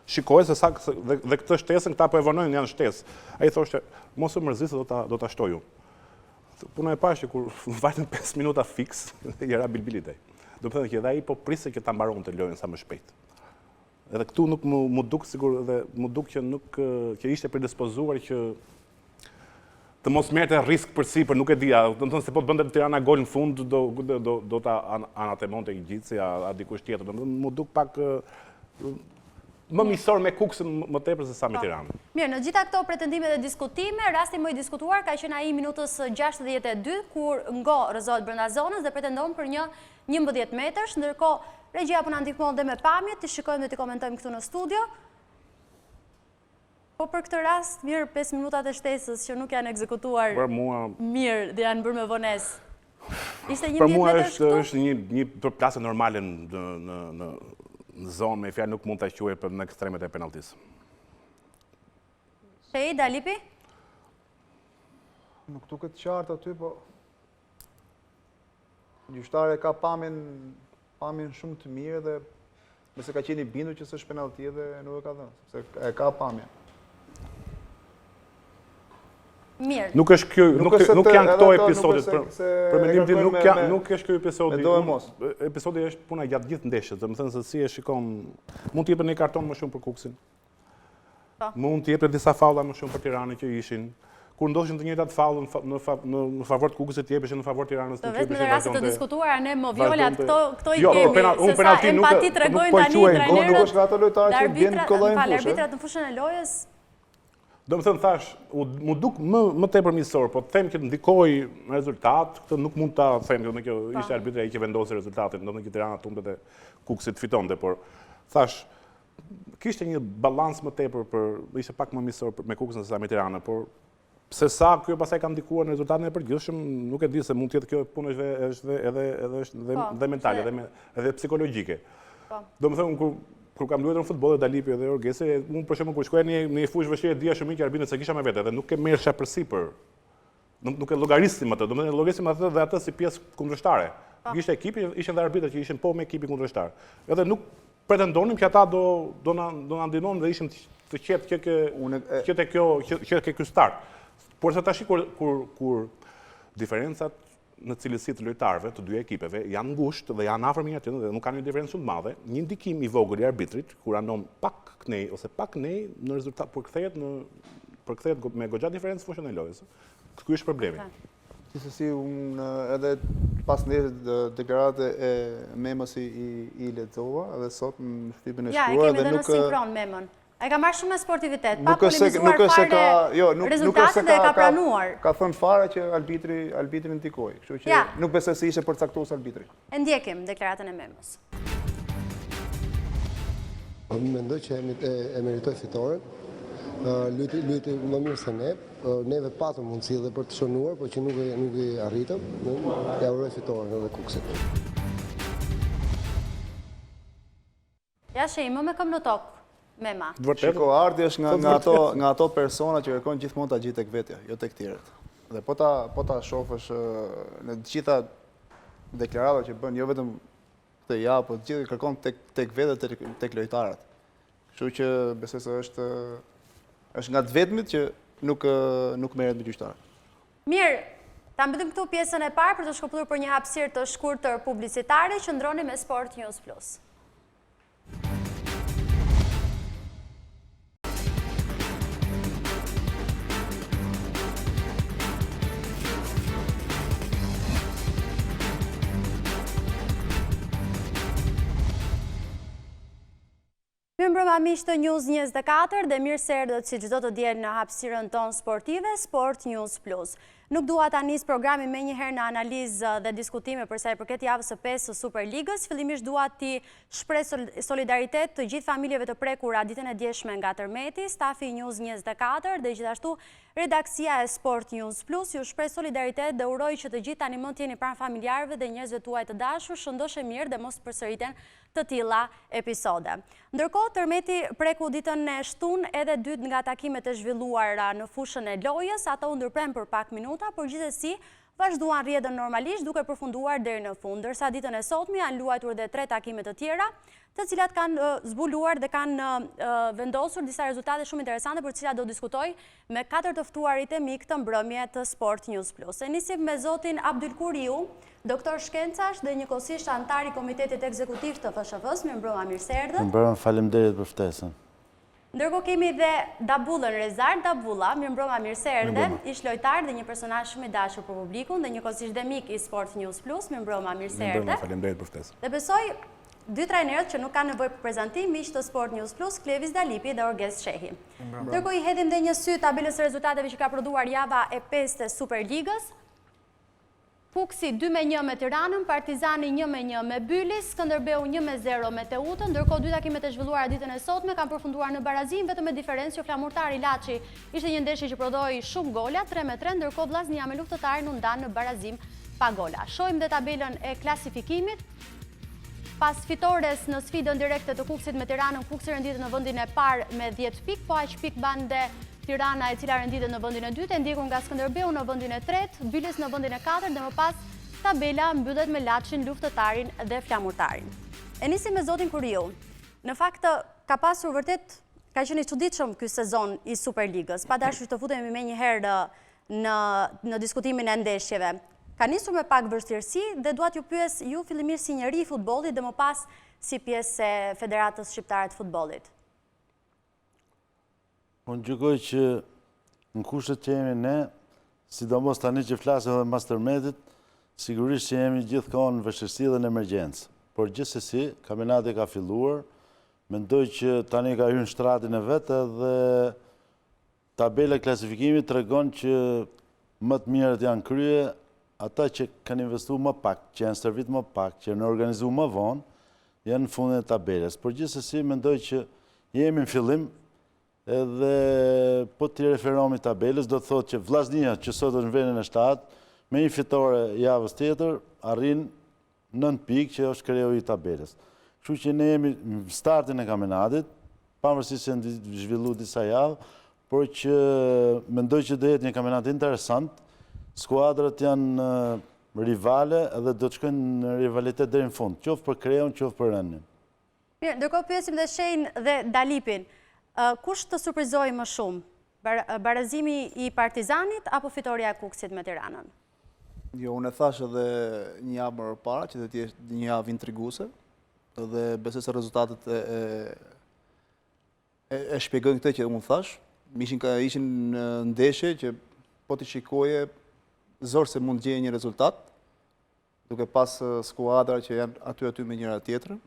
[SPEAKER 5] shikoj se dhe këtë shtesën këta po e vonojnë janë shtesë. Ai thoshte, mos u mërzisë do ta shtoj unë. Puna e pashë që kur vajtën 5 minuta fix, i era bilbilit ai. Do të thënë që edhe ai po priste që ta mbaronte lojën sa më shpejt. Edhe këtu nuk mu duk sigur dhe mu duk që ishte predispozuar që të mos merrte risk përsipër, nuk e dija, do të thënë se po të bënte Tirana gol në fund do ta anatemonte i gjithë a dikush tjetër. Do të thënë mu duk pak më misor me Kukësin më tepër se sa me Tiranën.
[SPEAKER 1] Mirë, në gjitha këto pretendimet dhe diskutime, rasti më i diskutuar ka qenë ai minutës 62, kur Ngo rrëzohet brenda zonës dhe pretendon për një 11 metrash, ndërkohë regjia po na ndihmon dhe me pamjet, ti shikojmë dhe ti komentojmë këtu në studio. Po për këtë rast, mirë 5 minutat e shtesës që nuk janë ekzekutuar mirë dhe janë bërë me vonesë. Ishte 11 metrash këtu?
[SPEAKER 5] Për mua është një përplasje normale në zonë, me fjalë nuk mund ta quaj për në ekstremet e penaltisë.
[SPEAKER 1] Shej Dalipi?
[SPEAKER 3] Nuk duket qartë aty, po gjyqtari ka pamjen shumë të mirë dhe nëse ka qenë i bindur që s'është penalti dhe nuk e ka dhënë, sepse e ka pamjen.
[SPEAKER 1] Mirë.
[SPEAKER 5] Nuk janë këto episodit, për mendim tim nuk është ky episodi. Episodi është puna gjatë gjithë ndeshjes, domethënë se si e shikon, mund të jepet një karton më shumë për Kukësin. Mund të jepet disa faulla më shumë për Tiranën që ishin. Kur ndodhin të njëjtat faulla në favor të Kukësit, jepeshin në favor Tiranës,
[SPEAKER 1] nuk jepeshin në raste të diskutuara ne më violat, këto i kemi. Se sa empati tregojnë tani trajnerët. Arbitrat në fushën e lojës.
[SPEAKER 5] Do më thënë thash, mu duk më tepër misor, po të them që ndikoj rezultat, këtë nuk mund ta them, që kjo ishte arbitri ai që vendosi rezultatin, do të thënë që Tirana tundet e Kukësit fitonte, por thash, kishte një balans më tepër ishte pak më misor me Kukësin se sa me Tiranën, por pse sa kjo pastaj ka ndikuar në rezultatin e përgjithshëm, nuk e di se mund të jetë kjo punë është edhe mentale, edhe psikologjike. Do më thënë kur kam luajtur në futboll dhe Dalipi dhe Orgesi, unë për shembull kur shkoja në një fushë vështirë dija shumë që arbitrin se kisha me vete dhe nuk e merrsha përsipër. Nuk e llogarisnim atë, domethënë llogarisnim atë dhe atë si pjesë kundërshtare. Ishte ekipi, ishin dhe arbitrat që ishin po me ekipin kundërshtar. Edhe nuk pretendonim që ata do na ndihmonin dhe ishim të qetë që ky start. Por se tash kur diferencat në cilësi të lojtarëve të dy ekipeve janë ngushtë dhe janë afër njëri tjetrit dhe nuk kanë një diferencë shumë të madhe, një ndikim i vogël i arbitrit kur anon pak knej ose pak nej në rezultat por kthehet me goxha diferencë fushën e lojës. Ky është problemi.
[SPEAKER 3] Gjithsesi unë edhe pas ndeshjes deklaratë e Memës i lexova edhe sot në shtypin e shkruar
[SPEAKER 1] dhe nuk e sinkron Memën. Ai ka marrë shumë me sportivitet, pa polemizuar fare rezultatin dhe e ka pranuar.
[SPEAKER 3] Ka thënë fare që arbitri ndikoi, kështu që nuk besoj se ishte përcaktuar arbitri.
[SPEAKER 1] E ndjekim deklaratën e Memës.
[SPEAKER 8] Mendoj që e meritoj fitoren, lyti më mirë se ne, neve patëm mundësi dhe për të shënuar, por që nuk i arritëm, ja uroj fitoren edhe Kukësit.
[SPEAKER 1] Ja shejmë me këm në tokë, Mema.
[SPEAKER 3] Shiko, Ardi është nga ato persona që kërkojnë gjithmonë ta gjithë tek vetja, jo tek tjerët. Dhe po ta shohësh në të gjitha deklaratat që bën, jo vetëm këtë javë, po të gjithë kërkon tek vetët tek lojtarët. Kështu që besoj se është nga të vetmit që nuk merret me gjyqtarët.
[SPEAKER 1] Mirë, ta mbyllim këtu pjesën e parë për të shkëputur për një hapësirë të shkurtër publicitare. Qëndroni me Sport News Plus. Mirë mbrëma miq të News 24 dhe mirë se erdhët si çdo të diel në hapësirën tonë sportive Sport News Plus. Nuk dua ta nis programin menjëherë në analizë dhe diskutime për sa i përket javës së 5 së Superligës. Fillimisht dua ti shpreh solidaritet të gjithë familjeve të prekura ditën e djeshme nga tërmeti, stafi i News 24 dhe gjithashtu redaksia e Sport News Plus ju shpreh solidaritet dhe uroj që të gjithë tani mund të jeni pranë familjarëve dhe njerëzve tuaj të dashur, shëndoshë mirë dhe mos përsëriten të tilla episode. Ndërkohë, tërmeti preku ditën e shtunë edhe dytë nga takimet e zhvilluara në fushën e lojës, ato u ndërpren për pak minuta, por gjithsesi vazhduan rrjedhën normalisht duke përfunduar deri në fund, ndërsa ditën e sotme janë luajtur edhe 3 takime të tjera, të cilat kanë zbuluar dhe kanë vendosur disa rezultate shumë interesante për të cilat do diskutoj me 4 të ftuarit e mi këtë mbrëmje të Sport News Plus. E nisim me zotin Abdyl Kuriu, doktor shkencash dhe njëkohësisht antar i Komitetit Ekzekutiv të FSHV-s. Mirëmbrëma, mirë se erdhët.
[SPEAKER 2] Mirëmbrëma, faleminderit për ftesën.
[SPEAKER 1] Ndërkohë kemi dhe Dabullën Rezar Dabulla, mirëmbrëma, mirë se erdhe, ish lojtar dhe një personazh shumë i dashur për publikun dhe njëkohësisht dhe mik i Sport News Plus. Mirëmbrëma, mirë se erdhe.
[SPEAKER 5] Mirëmbrëma, faleminderit për ftesën.
[SPEAKER 1] Dhe besoj 2 trajnerët që nuk kanë nevojë për prezantim, miq të Sport News Plus, Klevis Dalipi dhe Orges Shehi. Ndërkohë i hedhim dhe një sy tabelës së rezultateve që ka prodhuar java e 5 të Superligës. Kukësi 2-1 me Tiranën, Partizani 1-1 me Bylis, Skënderbeu 1-0 me Teutën, ndërkohë 2 takimet e zhvilluara ditën e sotme kanë përfunduar në barazim, vetëm me diferencë që flamurtari Laçi ishte një ndeshje që prodhoi shumë gola, 3-3, ndërkohë Vllaznia me Luftëtarin u ndan në barazim pa gola. Shohim dhe tabelën e klasifikimit. Pas fitores në sfidën direkte të Kukësit me Tiranën, Kukësi renditet në vendin e parë me 10 pikë, po aq pikë bande Tirana e cila renditet në vendin e dytë, ndjekur nga Skënderbeu në vendin e tretë, Bylis në vendin e katërt dhe më pas tabela mbyllet me Laçin, Luftëtarin dhe Flamurtarin. E nisim me zotin Kuriu. Në fakt ka pasur vërtet ka qenë i çuditshëm ky sezon i Superligës. Pa dashur të futemi menjëherë në diskutimin e ndeshjeve. Ka nisur me pak vështirësi dhe dua t'ju pyes ju fillimisht si njeri i futbollit dhe më pas si pjesë e Federatës Shqiptare të Futbollit.
[SPEAKER 2] Unë gjykoj që në kushtet që jemi ne, sidomos tani që flasim edhe mas tërmetit, sigurisht që jemi gjithkohë në vështirësi dhe në emergjencë. Por gjithsesi, kampionati ka filluar, mendoj që tani ka hyrë në shtratin e vetë dhe tabela e klasifikimit tregon që më të mirët janë krye ata që kanë investuar më pak, që janë servit më pak, që janë organizuar më vonë, janë në fundin e tabelës. Por gjithsesi, mendoj që jemi në fillim. Edhe po t'i referomi tabelës, do të thotë që Vllaznia, që sot është në vendin e 7, me një fitore javës tjetër, arrin 9 pikë që është kreu i tabelës. Kështu që ne jemi në startin e kampionatit, pavarësisht se janë zhvillu disa javë, por që mendoj që do jetë një kampionat interesant, skuadrat janë rivale edhe do të shkojnë në rivalitet deri në fund, qoftë për kreun, qoftë për rëndin.
[SPEAKER 1] Mirë, ndërkohë pyesim dhe Shehin dhe Dalipin. Kush të surprizoi më shumë? Barazimi i Partizanit apo fitoria e Kukësit me Tiranën?
[SPEAKER 3] Jo, unë e thash edhe një javë më parë që do të jetë një javë intriguese dhe besoj se rezultatet e shpjegojnë këtë që unë thash. Ishin ndeshje që po t'i shikoje zor se mund gjejë një rezultat, duke pas skuadra që janë aty me njëra tjetrën.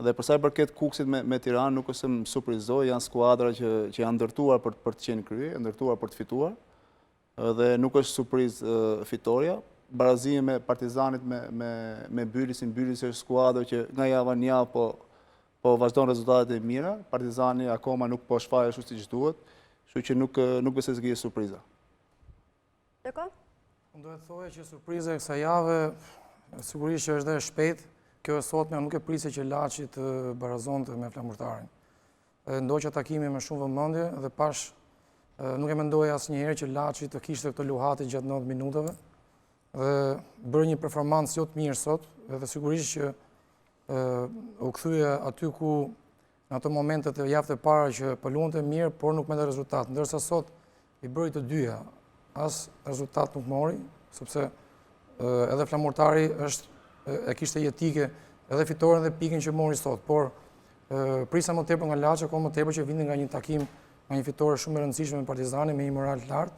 [SPEAKER 3] Dhe përsa i përket Kukësit me Tiranë, nuk është më surprizoj, janë skuadra që janë ndërtuar për të qenë krye, ndërtuar për të fituar, dhe nuk është surpriz fitoria. Barazimi me Partizanit me Bylisin, Bylis është skuadra që nga java një javë, po po vazhdon rezultatet e mira. Partizani akoma nuk po shfaq ashtu siç duhet, kështu që nuk besoj se kishte surpriza.
[SPEAKER 1] Deko?
[SPEAKER 4] Unë duhet thoja që surpriza e kësaj jave sigurisht që është dhe e shpejt. Kjo e sotme nuk e prisej që Laçi të barazonte me flamurtarin. Ndoqa takimi me shumë vëmendje dhe pash nuk e mendoja asnjëherë që Laçi të kishte këtë luhati gjatë 90 minutave dhe bërë një performancë jo të mirë sot, dhe sigurisht që u kthye aty ku në ato momentet e javës së para që po luante mirë, por nuk merrte rezultat, ndërsa sot i bëri të dyja, as rezultat nuk mori, sepse edhe flamurtari e kishte jetike edhe fitoren dhe pikën që mori sot, por prisa më tepër nga Laçi, akoma më tepër që vinte nga një takim, nga një fitore shumë e rëndësishme me Partizanin, me një moral të lartë,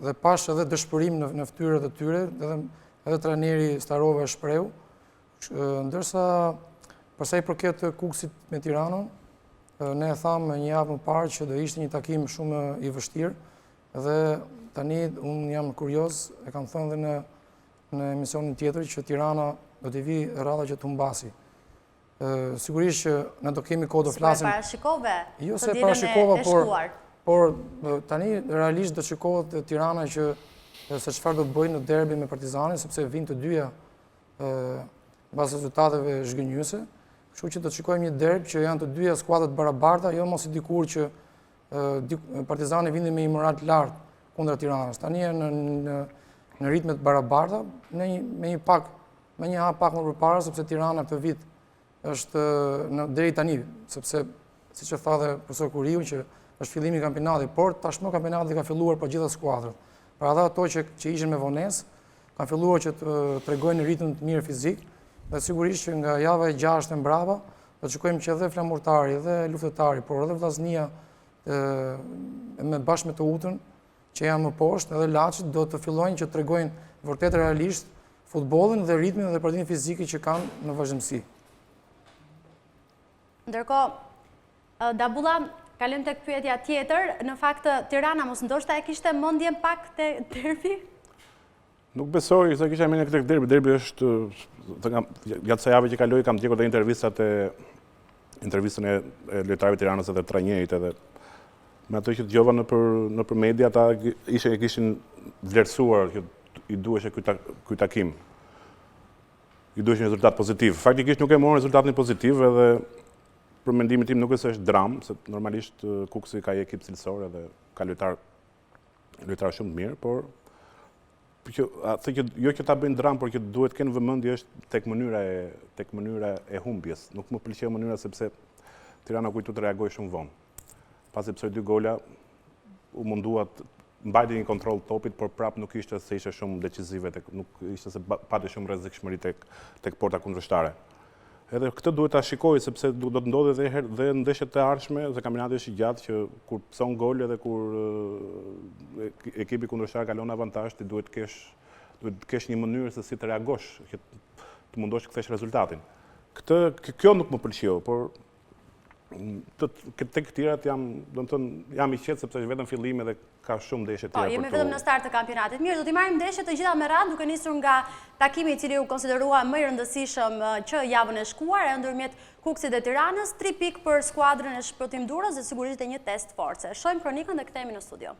[SPEAKER 4] dhe pash edhe dëshpërim në fytyrët e tyre, edhe trajneri Starova e shprehu, ndërsa përsa i përket Kukësit me Tiranën, ne e thamë një javë më parë që do ishte një takim shumë i vështirë, dhe tani unë jam kurioz, e kam thënë dhe në emisionin tjetër, që Tirana do t'i vi rradha që të humbasi. Sigurisht që ne do kemi kohë do flasim.
[SPEAKER 1] Parashikove
[SPEAKER 4] Jo
[SPEAKER 1] të
[SPEAKER 4] se
[SPEAKER 1] ditën
[SPEAKER 4] parashikova,
[SPEAKER 1] e shkuar.
[SPEAKER 4] por tani realisht do shikohet Tirana që se çfarë do të bëjnë në derbi me Partizanin, sepse vinë të dyja mbas rezultateve zhgënjyese. Kështu që do të shikojmë një derbi që janë të dyja skuadrat barabarta, jo mos i dikur që Partizani vinte me një moral të lartë kundër Tiranës. Tani janë në ritmet barabarta, me një hap pak më përpara, sepse Tirana këtë vit është deri tani, sepse siç e tha dhe profesor Kuriu që është fillimi i kampionatit, por tashmë kampionati ka filluar për gjitha skuadrat. Pra edhe ato që ishin me vonesë, kanë filluar që të tregojnë në ritëm të mirë fizik, dhe sigurisht që nga java e 6 e mbrapa do të shikojmë që edhe flamurtari, edhe luftëtari, por edhe vllaznia bashkë me të Utën, që janë më poshtë, edhe Laçi do të fillojnë që të tregojnë vërtet realisht futbollin dhe ritmin dhe partinë fizike që kanë në vazhdimsi.
[SPEAKER 1] Ndërkohë, Dabulla, kalim tek pyetja tjetër, në fakt Tirana mos ndoshta e kishte mendjen pak te derbi?
[SPEAKER 5] Nuk besoj se kisha mendjen tek derbi. Derbi është gjatë kësaj jave që kaloi kam ndjekur dhe intervistën e lojtarëve të Tiranës edhe trajnerit, edhe me ato që dëgjova nëpër media, ata e kishin vlerësuar që i duhej ky takim. I duhej një rezultat pozitiv. Faktikisht nuk e morën rezultatin pozitiv, edhe për mendimin tim nuk është dramë, se normalisht Kukësi ka ekip cilësor edhe ka lojtar shumë të mirë, por jo që ta bëjnë dramë, por që duhet të kenë vëmendje është tek mënyra e humbjes. Nuk më pëlqeu mënyra sepse Tirana kujtu të reagoj shumë vonë. Pasi psoi 2 gola, u mundua të mbajti një kontroll topit, por prap nuk ishte se ishte shumë decisive, nuk ishte se pati shumë rrezikshmëri tek porta kundërshtar. Edhe këtë duhet ta shikoj sepse do të ndodhe edhe në ndeshjet e ardhshme, se kampionati është i gjatë që kur pson gol edhe kur ekipi kundërshtar kalon avantazh, ti duhet të kesh një mënyrë se si të reagosh, që të mundosh të kthesh rezultatin. Kjo nuk më pëlqeu, por tek këtyrat jam i qetë sepse është vetëm fillimi dhe ka shumë ndeshje tjera.
[SPEAKER 1] Jemi vetëm në start të kampionatit. Mirë, do t'i marrim ndeshjet të gjitha me radhë, duke nisur nga takimi i cili u konsiderua më i rëndësishëm që javën e shkuar, e ndërmjet Kukësit dhe Tiranës, 3 pikë për skuadrën e Shpëtim Durrës dhe sigurisht e një test force. Shohim kronikën dhe kthehemi në studio.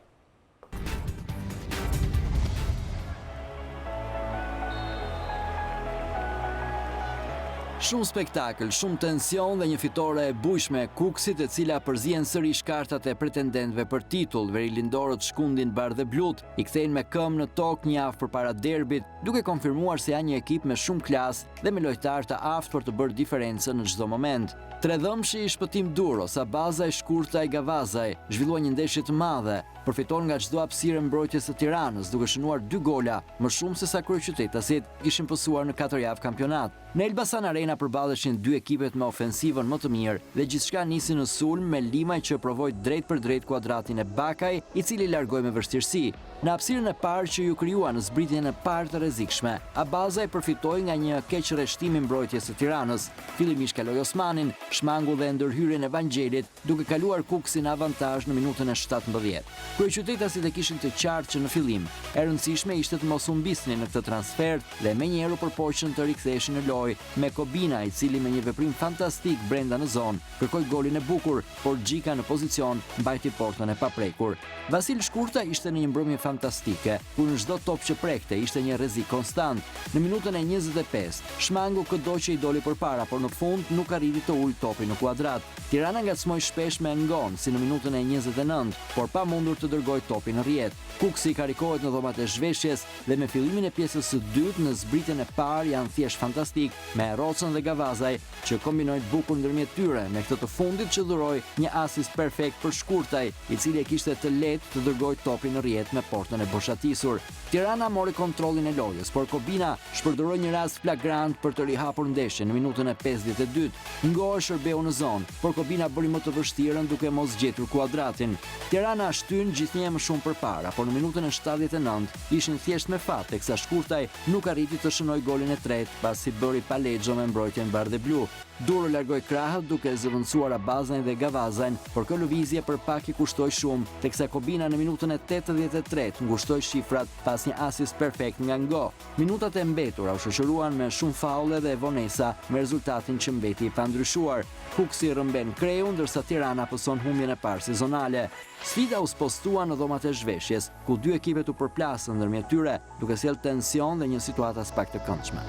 [SPEAKER 6] Shumë spektakël, shumë tension dhe një fitore e bujshme e Kukësit, e cila përzien sërish kartat e pretendentëve për titull. Verilindorët shkundin bardhë dhe blut, i kthejnë me këmbë në tokë një javë përpara derbit, duke konfirmuar se janë një ekip me shumë klasë dhe me lojtarë të aftë për të bërë diferencën në çdo moment. Tredhëmshi i Shpëtim Durrës, Abazaj, Shkurtaj, Gavazaj, zhvillua një ndeshje të madhe, përfiton nga çdo hapësirë mbrojtjes së Tiranës, duke shënuar 2 gola, më shumë se sa kryeqytetasit kishin pësuar në 4 javë kampionat. Në Elbasan Arena përballeshin 2 ekipet me ofensivën më të mirë dhe gjithçka nisi në sulm me Limaj që provoi drejt për drejt kuadratin e Bakaj, i cili largoi me vështirësi. Në hapësirën e parë që ju krijua në zbritjen e parë të rrezikshme, Abazaj përfitoi nga një keq rreshtim i mbrojtjes së Tiranës. Fillimisht kaloi Osmanin, shmangu dhe ndërhyrjen e Vanxhelit, duke kaluar Kukësi në avantazh në minutën e 17. Kryeqytetasit e kishin të qartë që në fillim e rëndësishme ishte të mos humbisnin në këtë transfer dhe menjëherë u përpoqën të riktheheshin në lojë me Kobina, i cili me një veprim fantastik brenda në zonë kërkoi golin e bukur, por Gjika në pozicion mbajti portën e paprekur. Vasil Shkurta ishte në një mbrëmje fantastike, ku në çdo top që prekte ishte një rrezik konstant. Në minutën e 25, Shmangu këdo që i doli përpara, por në fund nuk arriti të ulë topin në kuadrat. Tirana ngacmoi shpesh me Ngon, si në minutën e 29, por pa mundur të dërgoj topin në rrjet. Kukësi karikohet në dhomat e zhveshjes dhe me fillimin e pjesës së dytë në zbritjen e parë janë thjesht fantastik me Rocën dhe Gavazaj që kombinojnë bukur ndërmjet tyre, me këtë të fundit që dhuroi një asist perfekt për Shkurtaj, i cili e kishte të lehtë të dërgoj topin në rrjet me portën e boshatisur. Tirana mori kontrollin e lojës, por Kobina shpërdoroi një rast flagrant për të rihapur ndeshjen në minutën e 52. Ngo shërbeu në zonë, por Kobina bëri më të vështirën duke mos gjetur kuadratin. Tirana shtyn gjithnjë më shumë përpara, por në minutën e 79 ishin thjesht me fat, teksa Shkurtaj nuk arriti të shënoj golin e tretë pasi bëri palexho me mbrojtjen bardhë blu. Duro largoi krahët duke zëvendësuar Abazajn dhe Gavazajn, por kjo lëvizje për pak i kushtoi shumë, teksa Kobina në minutën e 83 ngushtoi shifrat pas një asist perfekt nga Ngo. Minutat e mbetura u shoqëruan me shumë faulle dhe vonesa, me rezultatin që mbeti i pandryshuar. Kukësi rrëmben kreun, ndërsa Tirana pëson humbjen e parë sezonale. Sfida u spostua në dhomat e zhveshjes, ku dy ekipet u përplasën ndërmjet tyre, duke sjellë tension dhe një situatë as pak të këndshme.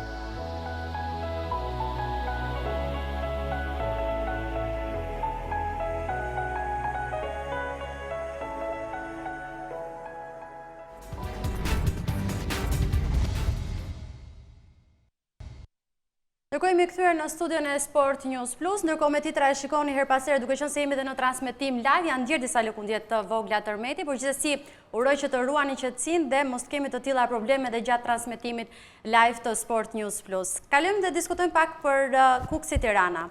[SPEAKER 1] Ndërkohë jemi kthyer në studion e Sport News Plus, ndërkohë me titra e shikoni her pas here duke qenë se jemi edhe në transmetim live, janë ndjer disa lëkundje të vogla tërmeti, por gjithsesi uroj që të ruani qetësinë dhe mos kemi të tilla probleme dhe gjatë transmetimit live të Sport News Plus. Kalojmë dhe diskutojmë pak për Kukësi Tirana.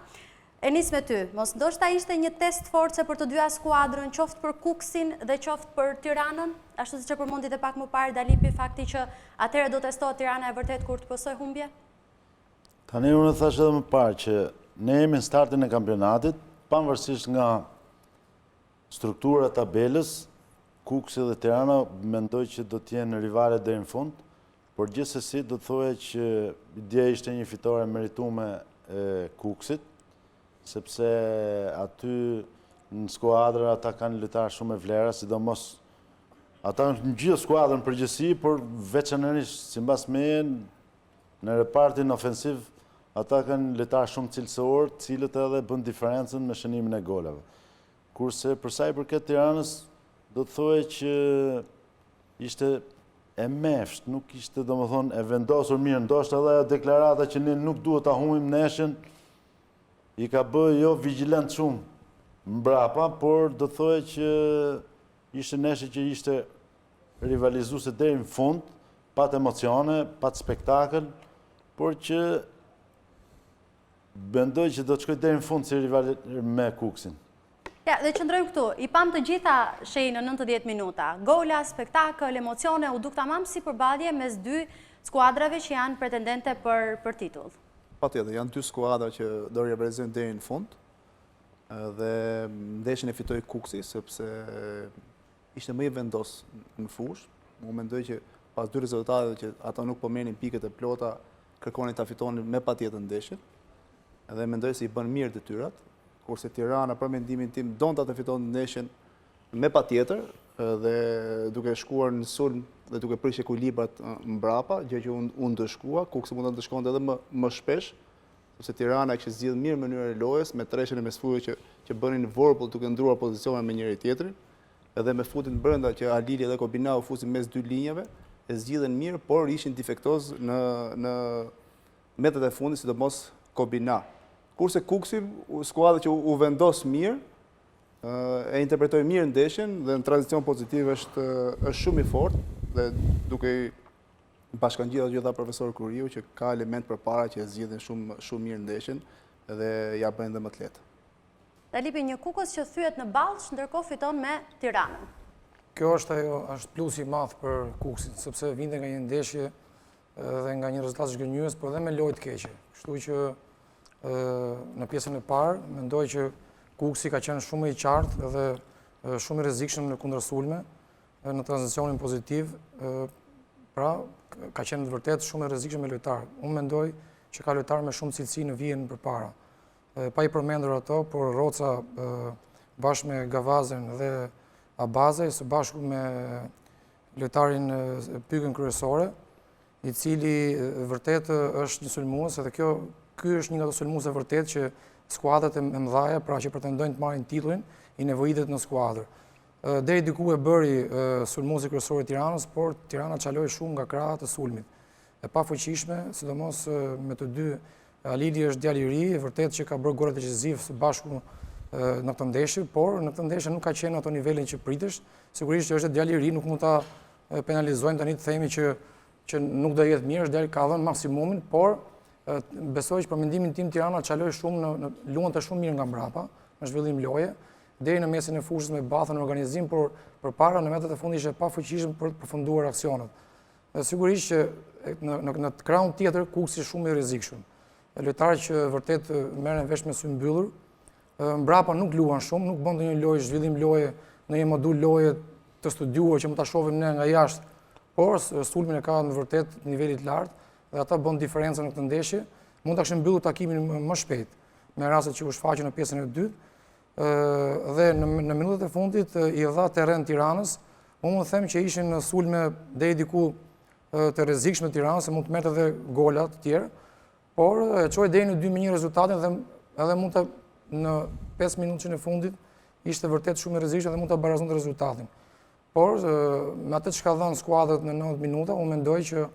[SPEAKER 1] E nis me ty, mos ndoshta ishte një test force për të dyja skuadrën, qoftë për Kukësin dhe qoftë për Tiranën, ashtu siç e përmendit e pak më parë Dalipi, fakti që atëherë do testohet Tirana e vërtet kur të pësoj humbje?
[SPEAKER 2] Tani unë thash edhe më parë që ne jemi në startin e kampionatit, pavarësisht nga struktura e tabelës, Kukësi dhe Tirana mendoj që do të jenë rivale deri në fund, por gjithsesi do të thoya që ideja ishte një fitore merituar e Kukësit, sepse aty në skuadra ata kanë lojtarë shumë e vlera, sidomos ata në gjithë skuadrën përgjithësi, por veçanërisht sipas meje në repartin ofensiv ata kanë lojtarë shumë cilësor, cilët edhe bën diferencën me shënimin e golave. Kurse për sa i përket Tiranës, do të thoya që ishte e mefsht, nuk ishte domethënë e vendosur mirë, ndoshta edhe ajo deklarata që ne nuk duhet ta humbim neshën, i ka bërë jo vigjilent shumë mbrapa, por do të thoya që ishte neshë që ishte rivalizuese deri në fund, pat emocione, pat spektakël, por që mendoj që do të shkojë deri në fund si rival me Kukësin.
[SPEAKER 1] Ja, dhe qëndrojmë këtu, i pam të gjitha shej në 90 minuta. Gola, spektakël, emocione, u duk tamam si përballje mes dy skuadrave që janë pretendente për titull.
[SPEAKER 3] Patjetër, janë dy skuadra që do rivalizojnë deri në fund. Dhe ndeshjen e fitoi Kukësi sepse ishte më i vendos në fushë. Unë mendoj që pas dy rezultateve që ata nuk po merrnin pikët e plota, kërkonin ta fitonin me patjetër ndeshjen. Dhe mendoj se i bën mirë detyrat, kurse Tirana për mendimin tim donte të fitonte ndeshjen me patjetër dhe duke shkuar në sulm dhe duke prishë ekuilibrat mbrapa, gjë që unë ndëshkua, Kukësi mund të ndëshkonte edhe më shpesh, sepse Tirana kishte zgjidhur mirë mënyrën e lojës me treshën e mesfujve që bënin vorbull duke ndruar pozicione me njëri tjetrin, edhe me futin brenda që Alili dhe Kobina u fusin mes dy linjave, e zgjidhen mirë, por ishin defektoz në metët e fundit, sidomos Kobina. Kurse Kukësi, skuadra që u vendos mirë, e interpretoi mirë ndeshjen dhe në tranzicion pozitiv është shumë i fortë dhe duke bashkangjitur gjitha profesor Kuriu që ka element përpara që e zgjidhin shumë mirë ndeshjen dhe ja bëjnë edhe më të lehtë.
[SPEAKER 1] Dalipi, një Kukës që thyet në Ballsh, ndërkohë fiton me Tiranën.
[SPEAKER 4] Kjo është plus i madh për Kukësin, sepse vinte nga një ndeshje dhe nga një rezultat zgënjyes, por edhe me lojë të keqe. Kështu që në pjesën e parë, mendoj që Kukësi ka qenë shumë i qartë dhe shumë i rrezikshëm në kundërsulme, në tranzicionin pozitiv, pra ka qenë vërtet shumë e rrezikshme me lojtarë. Unë mendoj që ka lojtarë me shumë cilësi në vijën përpara. Pa i përmendur ato, por Roca bashkë me Gavazën dhe Abazaj, së bashku me lojtarin Pykën kryesore, i cili vërtet është një sulmues, edhe ky është një nga ato sulmuese vërtet që skuadrat e mëdha, pra që pretendojnë të marrin titullin, i nevojitet në skuadër. Deri diku e bëri sulmuesi kryesor i Tiranës, por Tirana çaloi shumë nga krahët e sulmit. E pafuqishme, sidomos me të dy, Alili është djalë i ri, vërtet që ka bërë gole decisiv së bashku në këtë ndeshje, por në këtë ndeshje nuk ka qenë ato nivelin që pritesh. Sigurisht që është djalë i ri, nuk mund ta penalizojmë tani të themi që nuk do jetë mirë, është djalë ka dhënë maksimumin, por besoj që për mendimin tim Tirana çaloi shumë, luante shumë mirë nga mbrapa, në zhvillim loje, deri në mesin e fushës me bathën në organizim, por përpara në metët e fundit ishte pafuqishëm për të përfunduar aksionet. Sigurisht që në krahun tjetër Kukësi shumë i rrezikshëm. Lojtarë që vërtet merren vesh me sy mbyllur, mbrapa nuk luan shumë, nuk bën ndonjë lojë zhvillim loje, në një modul loje të studiuar që mund ta shohim ne nga jashtë, por sulmin e ka në vërtet nivelit lartë dhe ata bën diferencën në këtë ndeshje. Mund ta kishin mbyllur takimin më shpejt, me rastet që u shfaqën në pjesën e dytë. Dhe në minutat e fundit i dha terren Tiranës. Unë mund të them që ishin në sulme deri diku të rrezikshme Tiranës, se mund të merrte edhe gola të tjerë, por e çoi deri në 2-1 rezultatin dhe edhe mund të në 5 minutat e fundit ishte vërtet shumë i rrezikshëm dhe mund ta barazonte rezultatin. Por me atë që ka dhënë skuadrat në 90 minuta, unë mendoj që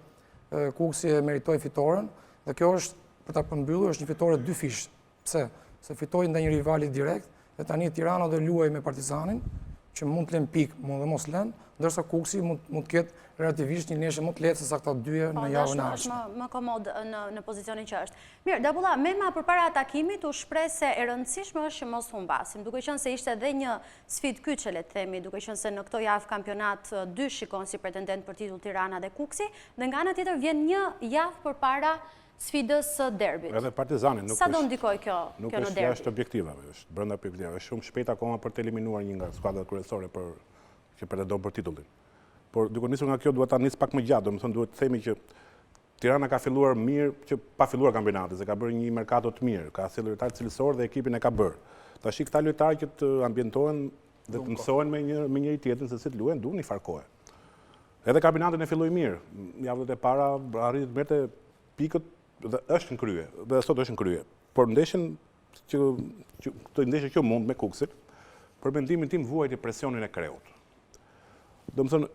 [SPEAKER 4] Kukësi e meritoi fitoren dhe kjo është për ta përmbyllur është një fitore 2 fish. Pse? Se fitoi ndaj një rivali direkt dhe tani Tirana do luajë me Partizanin, që mund të lënë pikë, mund dhe mos lënë, ndërsa Kukësi mund të ketë relativisht një ndeshje më të lehtë se sa këta dyja në javën e ardhshme.
[SPEAKER 1] Është më komod në pozicionin që është. Mirë, Dabulla, Mema përpara takimit u shpreh se e rëndësishme është që mos humbasim, duke qenë se ishte edhe një sfidë kyçe, le të themi, duke qenë se në këtë javë kampionat dy shikon si pretendent për titull Tirana dhe Kukësi, dhe nga ana tjetër vjen një javë përpara sfidës së derbit.
[SPEAKER 5] Edhe Partizanit nuk
[SPEAKER 1] sa do ndikoj kjo në
[SPEAKER 5] nuk
[SPEAKER 1] derbi?
[SPEAKER 5] është jashtë objektivave, është brenda objektivave, është shumë shpejt akoma për të eliminuar një nga skuadrat kryesore që pretendon për titullin. Por duke nisur nga kjo duhet ta nis pak më gjatë, domethënë duhet të themi që Tirana ka filluar mirë që pa filluar kampionatin, se ka bërë një merkato të mirë, ka sjellë lojtar cilësor dhe ekipin e ka bërë. Tash këta lojtarë që të ambientohen dhe të mësohen me njëri tjetrin se si të luajnë, duhen një farë kohe. Edhe kampionatin e filloi mirë, javët e para arriti të merrte pikët dhe është në krye, dhe sot është në krye. Por ndeshjen këtë ndeshje që mund me Kukësin, për mendimin tim vuajti presionin e kreut. Domethënë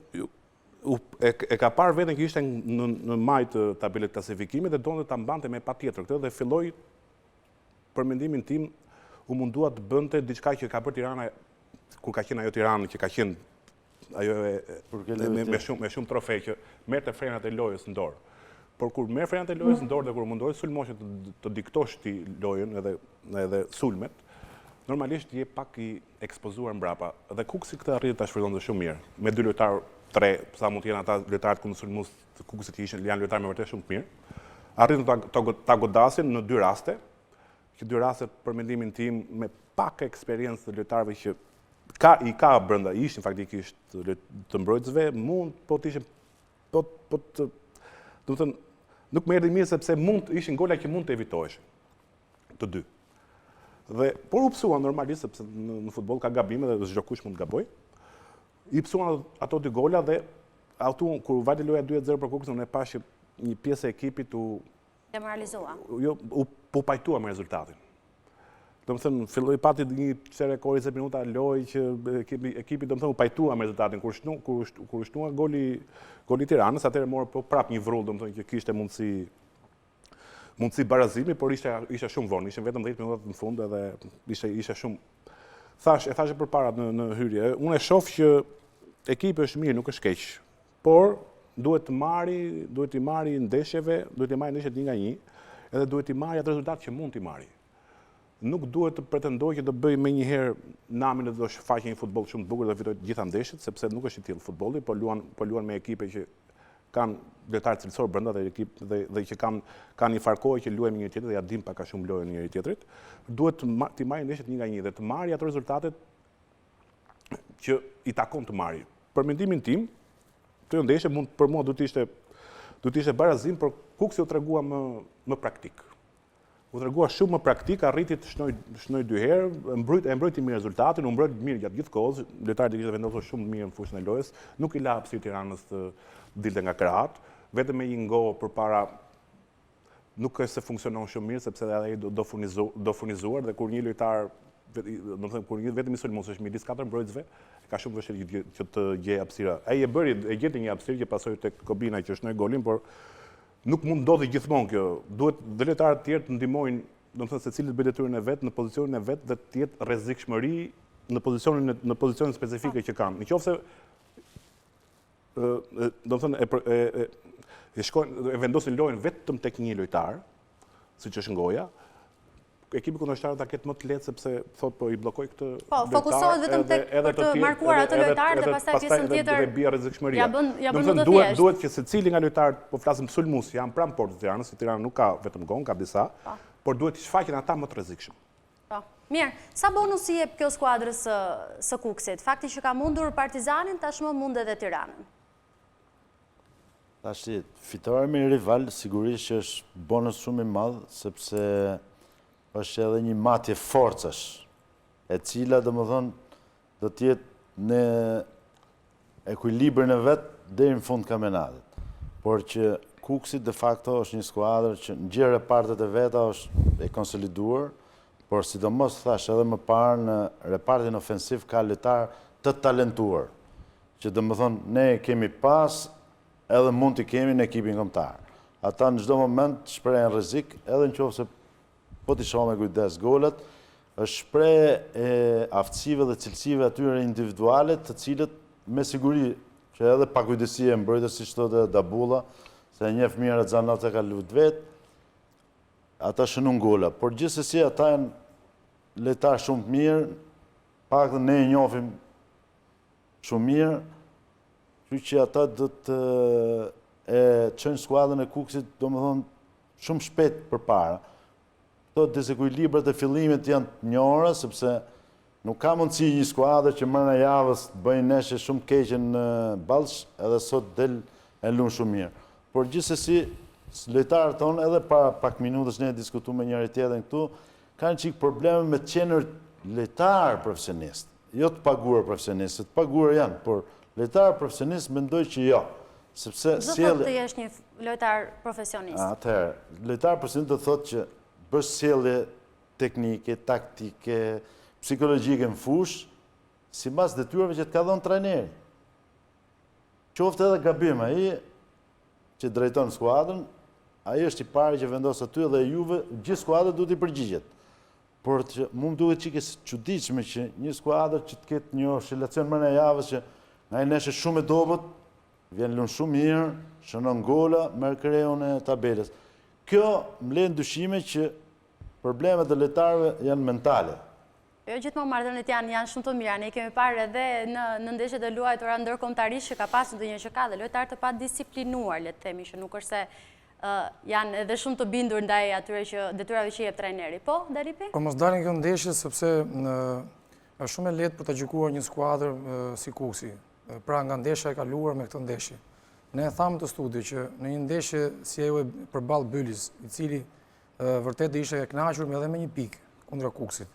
[SPEAKER 5] e ka parë veten që ishte në maj të tabelet klasifikimit dhe donte ta mbante me patjetër këtë dhe filloi për mendimin tim u mundua të bënte diçka që ka bërë Tirana kur ka qenë ajo Tiranë që ka qenë ajo me shumë trofej që merrte frenat e lojës në dorë. Por kur merr frenat e lojës në dorë dhe kur mundohet sulmosh të diktosh ti lojën edhe sulmet, normalisht je pak i ekspozuar mbrapa. Dhe Kukësi këtë arriti ta shfrytëzonte shumë mirë. Me dy lojtarë, 3, sa mund të jenë ata lojtarët kundër sulmues të Kukësit që janë lojtarë me vërtet shumë të mirë. Arritën ta godasin në 2 raste, që 2 raste për mendimin tim me pak eksperiencë të lojtarëve që ka brenda, ishin faktikisht të mbrojtësve, mund po të ishin do të thënë nuk më erdhi mirë sepse ishin gola që mund të evitoheshin të dy. Por u psuan normalisht sepse në futboll ka gabime dhe çdo kush mund të gabojë. I psuan ato 2 gola dhe autu kur vajte loja 2-0 për Kukësin, unë e pash që një pjesë e ekipit u
[SPEAKER 1] demoralizua.
[SPEAKER 5] Po pajtua me rezultatin. Domethënë filloi pati një çere kohë 20 minuta lojë që ekipi domethënë u pajtua me rezultatin kur shtua goli Tiranës, atëherë morë po prap një vrull domethënë që kishte mundësi barazimi, por ishte shumë vonë, ishin vetëm 10 minutat në fund edhe ishte shumë. E thashë përpara në hyrje, unë e shoh që ekipi është mirë, nuk është keq, por duhet i marrë ndeshjeve, duhet i marrë ndeshjet 1-1, edhe duhet i marrë atë rezultat që mund t'i marrë. Nuk duhet të pretendoj që do bëj me njëherë namin dhe do shfaqe një futboll shumë të bukur dhe fitoj gjitha ndeshjet, sepse nuk është i tillë futbolli, po luan me ekipe që kanë lojtarë cilësor brenda dhe që kanë një farë kohë që luajnë me njëri tjetrin dhe ja dim pak a shumë lojën njëri tjetrit. Duhet t'i marrë ndeshjet 1-1 dhe të marrë ato rezultatet që i takon të marrë. për mendimin tim, kjo ndeshje për mua do të ishte barazim, por Kukësi u tregua më praktik. U tregua shumë më praktik, arriti të shnoj 2 herë, e mbrojti mirë rezultatin, u mbrojti mirë gjatë gjithë kohës, lojtarët e kishte vendosur shumë mirë në fushën e lojës, nuk i la hapësirë Tiranës të dilte nga krahat, vetëm me një gol përpara nuk është se funksionon shumë mirë, sepse edhe ai do furnizuar dhe kur një lojtar, kur vetëm i sulmos është midis 4 mbrojtësve, ka shumë vështirë që të gjejë hapësira. Ai e gjeti një hapësirë që pasoi tek Kobina që shnoi golin, por nuk mund ndodhi gjithmonë kjo. Duhet dhe lojtarët tjerë të ndihmojnë, domethënë secili të bëjë detyrën e vet, në pozicionin e vet dhe të jetë rrezikshmëri në pozicionin specifike që kanë. Nëse domethënë e vendosin lojën vetëm tek një lojtar, siç është goja, ekipi kundërshtar ta ketë më të lehtë sepse thot po i bllokoj këtë.
[SPEAKER 1] Po, fokusohet vetëm tek për të markuar atë lojtar dhe pastaj pjesën tjetër
[SPEAKER 5] bie rrezikshmëria.
[SPEAKER 1] Ja bën më të thjeshtë.
[SPEAKER 5] Duhet që secili nga lojtarët, po flasim sulmues, janë pranë portës së Tiranës, Tirana nuk ka vetëm gon, ka disa, por duhet të shfaqen ata më të rrezikshëm.
[SPEAKER 1] Po. Mirë, sa bonus i jep kjo skuadrës së Kukësit? Fakti që ka mundur Partizanin, tashmë mund edhe Tiranën.
[SPEAKER 2] Tash fitore me rival sigurisht që është bonus shumë i madh, sepse është edhe një matje forcash, e cila domethënë do të jetë në ekuilibrin e vet deri në fund kampionatit. Por që Kukësi de facto është një skuadër që në gjithë repartet e veta është e konsoliduar, por sidomos thash edhe më parë në repartin ofensiv ka lojtar të talentuar, që domethënë ne kemi pas edhe mund të kemi në ekipin kombëtar. Ata në çdo moment shprehen rrezik, edhe nëse po t'i shohë me kujdes golet, është shprehje e aftësive dhe cilësive atyre individuale, të cilët me siguri që edhe pa kujdesi e mbrojtës si thotë Dabulla, se e njeh mirë Xhanat e ka luajtur vet, ata shënun gola, por gjithsesi ata janë lojtarë shumë të mirë, paktën ne e njohim shumë mirë, kështu që ata do të çojnë skuadrën e Kukësit, domethënë shumë shpejt përpara. Këto dezekuilibrat e fillimit janë të njohura, sepse nuk ka mundësi një skuadër që mërna javës bëjnë neshe shumë keqe në Ballsh, edhe sot del e luan shumë mirë. Por gjithsesi, lojtarët tonë, edhe para pak minutësh ne diskutuam me njëri tjetrin këtu, kanë çik probleme me të qenë lojtar profesionist. Jo të paguar profesionist, të paguar janë, por lojtar profesionist mendoj që jo. Sepse
[SPEAKER 1] sjellja të jesh një lojtar profesionist.
[SPEAKER 2] Atëherë, lojtar profesionist do thotë që bësh sjellje teknike, taktike, psikologjike në fushë, sipas detyrave që të ka dhënë trajneri. Qoftë edhe gabim ai që drejton skuadrën, ai është i pari që vendos aty dhe juve gjithë skuadra duhet i përgjigjet. Por që mund duhet çike çuditshme që një skuadër që të ketë një oscilacion më në javës që nga një neshe shumë e dobët, vjen lun shumë mirë, shënon gola, merr kreun e tabelës. Kjo mbledh dyshime që problemet e lojtarëve janë mentale.
[SPEAKER 1] Jo gjithmonë marrëdhëniet janë shumë të mira. Ne kemi parë edhe në ndeshjet e luajtura ndërkombëtarisht që ka pasur ndonjë që ka dhe lojtarë të padisiplinuar, le të themi, që nuk është se janë edhe shumë të bindur ndaj atyre që detyrave që jep trajneri. Po, Dalipi?
[SPEAKER 4] Po mos dalin kjo ndeshje sepse është shumë e lehtë për ta gjykuar një skuadër si Kukësi. Pra nga ndeshja e kaluar me këtë ndeshje. Ne thamë të studio që në një ndeshje si ajo përballë Bylis, i cili vërtet do ishte e kënaqur edhe me një pikë kundra Kukësit.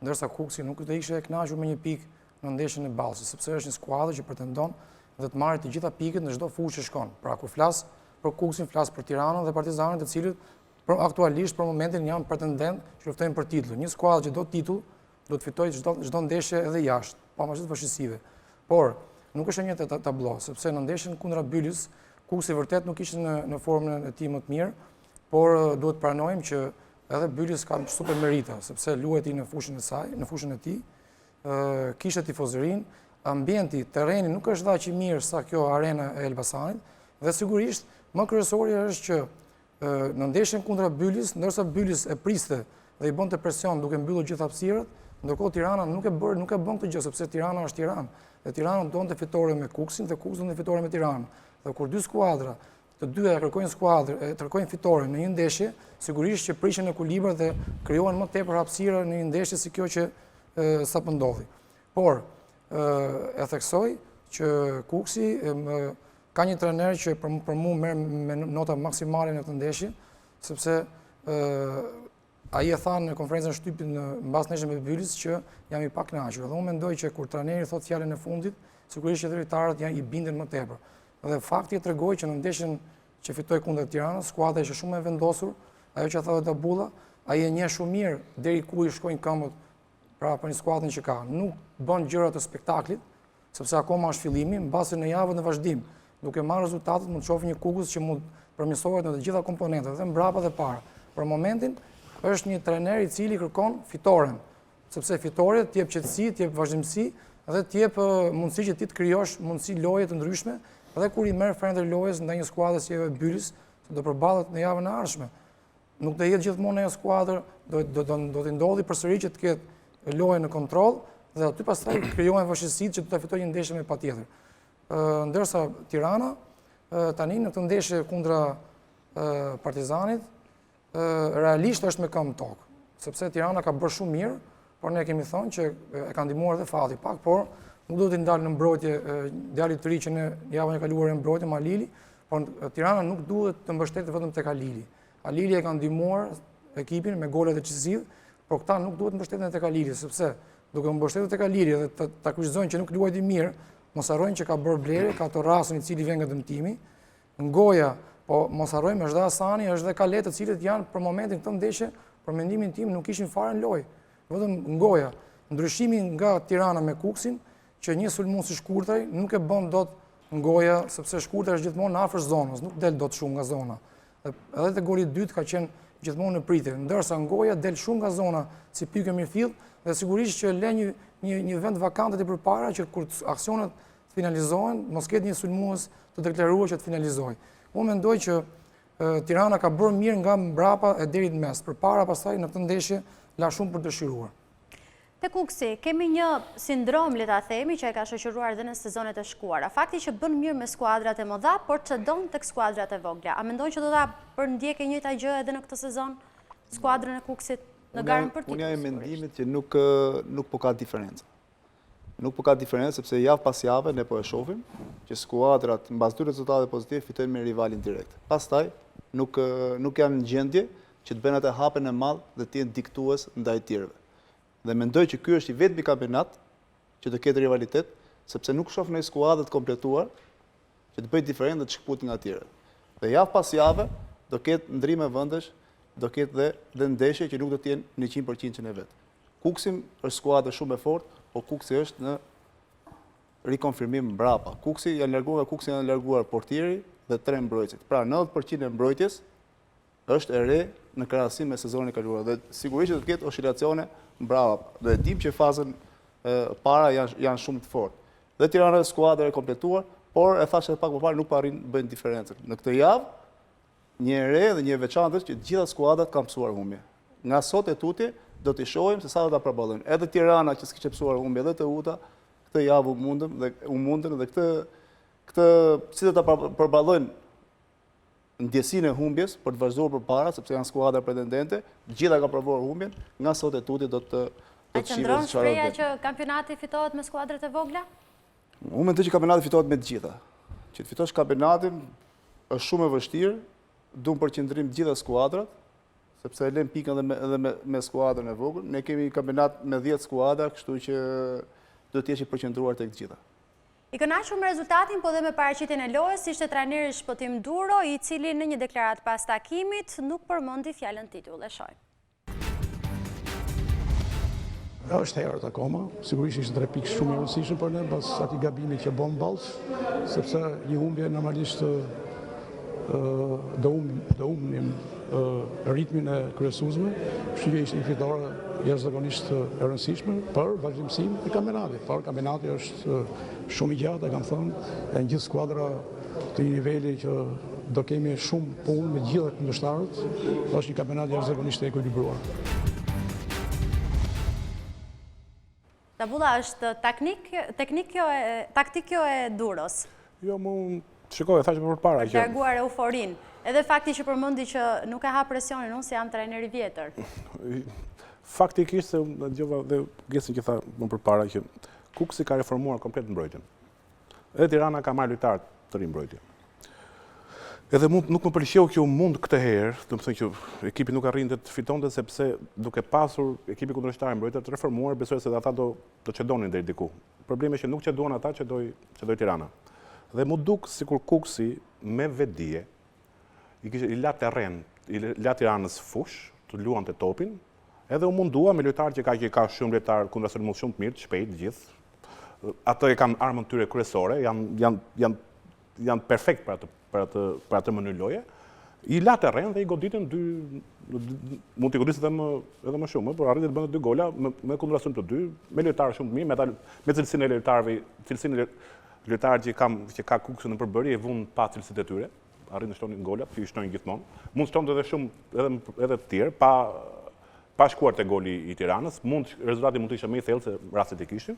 [SPEAKER 4] Ndërsa Kukësi nuk do ishte e kënaqur me një pikë në ndeshjen e Ballsit, sepse është një skuadër që pretendon dhe të marrë të gjitha pikët në çdo fushë që shkon. Pra kur flas për Kukësin, flas për Tiranën dhe Partizanit, të cilët aktualisht për momentin janë pretendent që luftojnë për titull. Një skuadër që do titull do të fitojë çdo ndeshje edhe jashtë, pa më shumë vështirësive. Por nuk është një tablo, sepse në ndeshjen kundra Bylis, Kukësi vërtet nuk ishte në formën e tij më të mirë, por duhet pranojmë që edhe Bylis ka super merita, sepse luajti në fushën e saj, në fushën e tij, kishte tifozërinë, ambienti, terreni nuk është aq i mirë sa kjo arena e Elbasanit, dhe sigurisht më kryesorja është që në ndeshjen kundra Bylis, ndërsa Bylis e priste dhe i bënte presion duke mbyllur gjithë hapësirat, ndërkohë Tirana nuk e bën këtë gjë, sepse Tirana është Tiranë. Dhe Tirana donte fitore me Kukësin dhe Kukësi donte fitore me Tiranën. Dhe kur dy skuadra, të dyja kërkojnë fitore në një ndeshje, sigurisht që prishin ekuilibër dhe krijohen më tepër hapësira në një ndeshje si kjo që sapo ndodhi. Por e theksoj që Kukësi ka një trener që për mu merr me nota maksimale në këtë ndeshje, sepse ai e tha në konferencën shtypit në mbas ndeshjes me Bylis që jam i pakënaqur. Dhe unë mendoj që kur trajneri thot fjalën e fundit, sigurisht që drejtarët janë i bindën më tepër. Dhe fakti tregoi që në ndeshjen që fitoi kundër Tiranës, skuadra ishte shumë e vendosur, ajo që tha edhe Bulla, ai e njeh shumë mirë deri ku i shkojnë këmbët pra për një skuadrën që ka. Nuk bën gjëra të spektaklit, sepse akoma është fillimi, mbasi në javën e vazhdim, duke marrë rezultatet, mund të shohim një Kukës që mund përmirësohet në të gjitha komponentet, dhe mbrapa dhe para. Për momentin është një trajner i cili kërkon fitoren, sepse fitoria t'jep qetësi, t'jep vazhdimsi dhe t'jep mundësi që ti të krijosh mundësi loje të ndryshme, dhe kur i merr frendër lojës ndaj një skuadre si e Bylis, do përballet në javën e ardhshme. Nuk do jetë gjithmonë ajo skuadër, do të ndodhi përsëri që të ketë lojën në kontroll dhe aty pastaj krijohen vështirësitë që do ta fitojë një ndeshje me patjetër. Ndërsa Tirana tani në këtë ndeshje kundra Partizanit realisht është me këmbë tokë, sepse Tirana ka bërë shumë mirë, por ne kemi thënë që e ka ndihmuar edhe fati pak, por nuk duhet të ndalë në mbrojtje djalit të ri që në javën e kaluar e mbrojtje me Alili, por Tirana nuk duhet të mbështetet vetëm tek Alili. Alili e ka ndihmuar ekipin me gole decisive, por këta nuk duhet të mbështeten tek Alili, sepse duke mbështetur tek Alili dhe ta kryqëzojnë që nuk luajti mirë, mos harrojnë që ka bërë blerje, ka të rastin i cili vjen nga dëmtimi. Ngoja, po mos harrojmë është dhe Hasani, është dhe Kalet, të cilët janë për momentin këtë ndeshje, për mendimin tim nuk ishin fare në lojë. Vetëm Ngoja, ndryshimi nga Tirana me Kukësin, që një sulmues i shkurtër nuk e bën dot Ngoja, sepse shkurtër është gjithmonë afër zonës, nuk del dot shumë nga zona. Edhe te goli i dytë ka qenë gjithmonë në pritje, ndërsa Ngoja del shumë nga zona si pikë mirëfill dhe sigurisht që lë një vend vakant aty përpara që kur aksionet finalizohen, mos ketë një sulmues të deklaruar që të finalizojë. Unë mendoj që Tirana ka bërë mirë nga mbrapa e deri në mes, përpara pastaj në këtë ndeshje la shumë për dëshiruar.
[SPEAKER 1] Te Kukësi, kemi një sindrom, le ta themi, që e ka shoqëruar dhe në sezonet e shkuara. Fakti që bën mirë me skuadrat e mëdha, por çdon tek skuadrat e vogla. A mendon që do ta përndjekë njëjta gjë edhe në këtë sezon skuadrën e Kukësit në garën për titull?
[SPEAKER 3] Unë jam e mendimit që nuk po ka diferencë. Nuk po ka diferencë sepse javë pas jave ne po e shohim që skuadrat mbas dy rezultate pozitive fitojnë me rivalin direkt. Pastaj nuk janë në gjendje që të bëjnë atë hapen e madh dhe të jenë diktues ndaj tjerëve. Dhe mendoj që ky është i vetmi kampionat që të ketë rivalitet, sepse nuk shoh në skuadra të kompletuar që të bëjë diferencë dhe të shkputin nga tjerët. Dhe javë pas jave do ketë ndrime vendesh, do ketë dhe ndeshje që nuk do të jenë 100% e vet. Kukësi është skuadër shumë e fortë, por Kukësi është në rikonfirmim mbrapa. Kukësi janë larguar portieri dhe 3 mbrojtësit. Pra 90% e mbrojtjes është e re në krahasim me sezonin e kaluar dhe sigurisht do të ketë oscilacione mbrapa. Dhe dim që fazën para janë shumë të fortë. Dhe Tirana është skuadër e kompletuar, por e thashë pak më parë nuk arrin bëjnë diferencën. Në këtë javë, një e re dhe një e veçantë është që të gjitha skuadrat kanë psuar humbje. Nga sot e tutje do t'i shohim se sa do ta përballojnë. Edhe Tirana që s'kishte psuar humbje edhe Teuta, këtë javë u mundën dhe këtë si do ta përballojnë ndjesinë e humbjes për të vazhduar përpara, sepse janë skuadra pretendente, gjitha ka provuar humbjen, nga sot e tuti do të
[SPEAKER 1] A qëndron shpreha që kampionati fitohet me skuadrat e vogla?
[SPEAKER 3] Unë mendoj që kampionati fitohet me të gjitha. Që të fitosh kampionatin është shumë e vështirë, duan përqendrim të gjitha skuadrat, sepse e lën pikën edhe me skuadrën e vogël. Ne kemi kampionat me 10 skuadra, kështu që do të jesh i përqendruar tek të gjitha.
[SPEAKER 1] I kënaqur me rezultatin, po dhe me paraqitjen e lojës, ishte trajneri Shpëtim Duro, i cili në një deklaratë pas takimit nuk përmendi fjalën titull. E shohim.
[SPEAKER 7] Është herët akoma, sigurisht ishte 3 pikë shumë e rëndësishme për ne, pas atij gabimit që bëm ballës, sepse një humbje normalisht do humnim ritmin e kryesuesve, kështu që ishte një fitore jashtëzakonisht e rëndësishme për vazhdimsinë e kampionatit. Por kampionati është shumë i gjatë, e kam thënë, e në gjithë skuadra të një niveli që do kemi shumë punë me gjitha kundërshtarët, është një kampionat jashtëzakonisht e ekuilibruar.
[SPEAKER 1] Tabulla, është taktik kjo e Duros.
[SPEAKER 5] Jo, shikoj, thashë për para.
[SPEAKER 1] Për të larguar euforin. Edhe fakti që përmendi që nuk e ha presionin, unë se jam trajneri vjetër.
[SPEAKER 5] Faktikisht se dëgjova dhe gjesin që tha më përpara që Kukësi ka reformuar komplet mbrojtjen. Edhe Tirana ka marrë lojtar të ri mbrojtje. Edhe nuk më pëlqeu kjo mund këtë herë, do të thënë që ekipi nuk arrinte të fitonte sepse duke pasur ekipi kundërshtar mbrojtje të reformuar, besoj se ata do të çedonin deri diku. Problemi është që nuk çeduan ata, çedoi Tirana. Dhe mu duk sikur Kukësi me vetdije i la terren, i la Tiranës fush, të luante topin, edhe u mundua me lojtarë që ka shumë lojtarë kundërshtar mund shumë të mirë, të shpejt, gjithë. Ato e kanë armën tyre kryesore, janë perfekt për atë mënyrë loje. I la terren dhe i goditën mund t'i goditën edhe më shumë, por arritën të bënde 2 gola me kundërshtar të dy, me lojtarë shumë të mirë, me cilësinë e lojtarëve, cilësinë e lojtarët që ka Kukësi në përbërje e vunë pa cilësitë e tyre, arritën të shtonin golat, që i shtojnë gjithmonë. Mund të shtonte edhe shumë edhe të tjerë, pa shkuar te goli i Tiranës, rezultati mund të ishte më i thellë se rastet e kishin.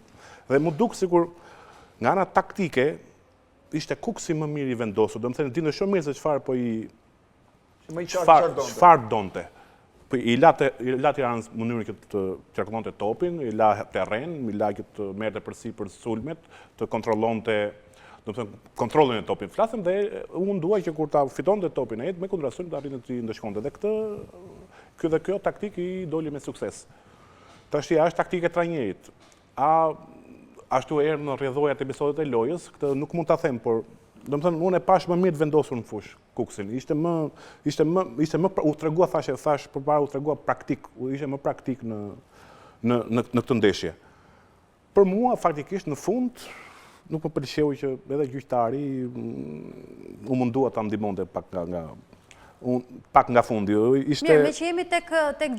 [SPEAKER 5] Dhe mu duk sikur nga ana taktike ishte Kukësi më mirë i vendosur, do të thënë dinte shumë mirë se çfarë donte. Po i la Tiranës mënyrën që të qarkullonte topin, i la terren, i la që të merrte përsipër sulmet, të kontrollonte, do të thënë kontrollin e topit. Flasëm dhe u mundua që kur ta fitonte topin ai me kundërshtar të arritën të ndeshkonte. Dhe kjo taktik i doli me sukses. Tash është taktika e trajnerit. Ashtu erë në rrjedhojat e episodet e lojës, këtë nuk mund ta them, por do të thënë unë e pash më mirë të vendosur në fush Kukësin. Ishte më u tregua thash përpara u tregua praktik, ishte më praktik në këtë ndeshje. Për mua faktikisht në fund nuk më pëlqeu që edhe gjyqtari u mundua ta ndihmonte pak nga fundi.
[SPEAKER 1] Mirë, me që jemi tek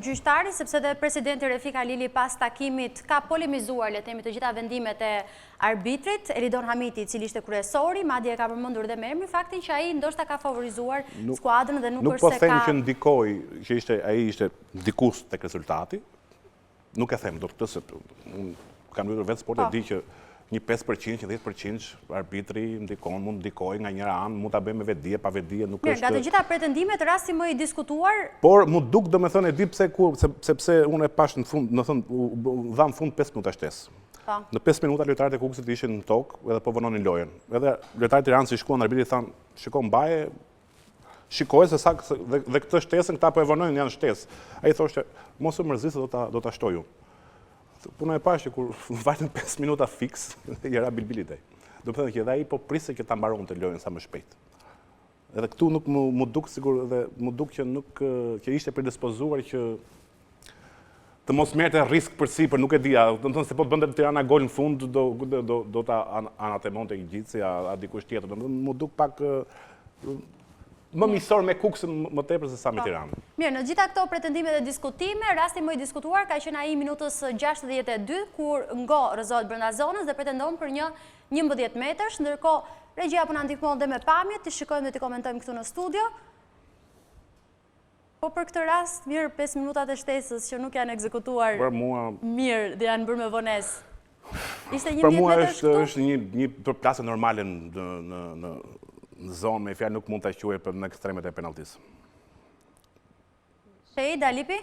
[SPEAKER 1] gjyqtari, sepse dhe presidenti Refik Halili pas takimit ka polemizuar, le të themi, të gjitha vendimet e arbitrit, Elidon Hamiti, i cili ishte kryesori, madje e ka përmendur dhe me emrin faktin që ai ndoshta ka favorizuar skuadrën dhe nuk është se ka...
[SPEAKER 5] Nuk po them që ndikoi, që ai ishte ndikus tek rezultati. Nuk e them, do të se kam luajtur vetë sport e di që një 5%, një 10% arbitri mund ndikoj nga njëra anë, mund ta bëjmë me vetdije, pa vetdije, nuk është...
[SPEAKER 1] Nga të gjitha pretendimet, rasti më i diskutuar...
[SPEAKER 5] Por mu duk do me thënë e di sepse unë e pash në fund, në thënë, dha në fund 5 minuta shtesë. Në 5 minuta lojtarët e Kukësit ishin në tokë edhe po vononin lojën. Edhe lojtarët e Tiranës i shkuan arbitri thanë, shiko mbaje, shikoj se dhe këtë shtesën këta po e vonojnë janë shtesë. Ai thoshte, mos u mërzisë do ta shtoju. Puna e pashë kur vajtën 5 minuta fix, i era bilbilitej. Do të thënë që edhe ai po priste që ta mbaronte lojën sa më shpejt. Edhe këtu nuk mu duk sigur dhe mu duk që ishte predispozuar që të mos merrte risk përsipër, nuk e dija, do të thënë se po të bënte Tirana gol në fund do ta anatemonte i gjithë a dikush tjetër. Do të thënë mu duk pak më misor me Kukësin më tepër se sa me Tiranën.
[SPEAKER 1] Mirë, në gjitha këto pretendimet dhe diskutime, rasti më i diskutuar ka qenë ai minutës 62, kur Ngo rrëzohet brenda zonës dhe pretendon për një 11 metrash, ndërkohë regjia po na ndihmon dhe me pamjet, ti shikojmë dhe ti komentojmë këtu në studio. Po për këtë rast, mirë 5 minutat e shtesës që nuk janë ekzekutuar mirë dhe janë bërë me vonesë. Ishte 11 metrash këtu?
[SPEAKER 5] Për mua është një përplasje normale në zonë, me fjalë nuk mund ta quaj për në ekstremet e penaltisë.
[SPEAKER 1] Shej, Dalipi?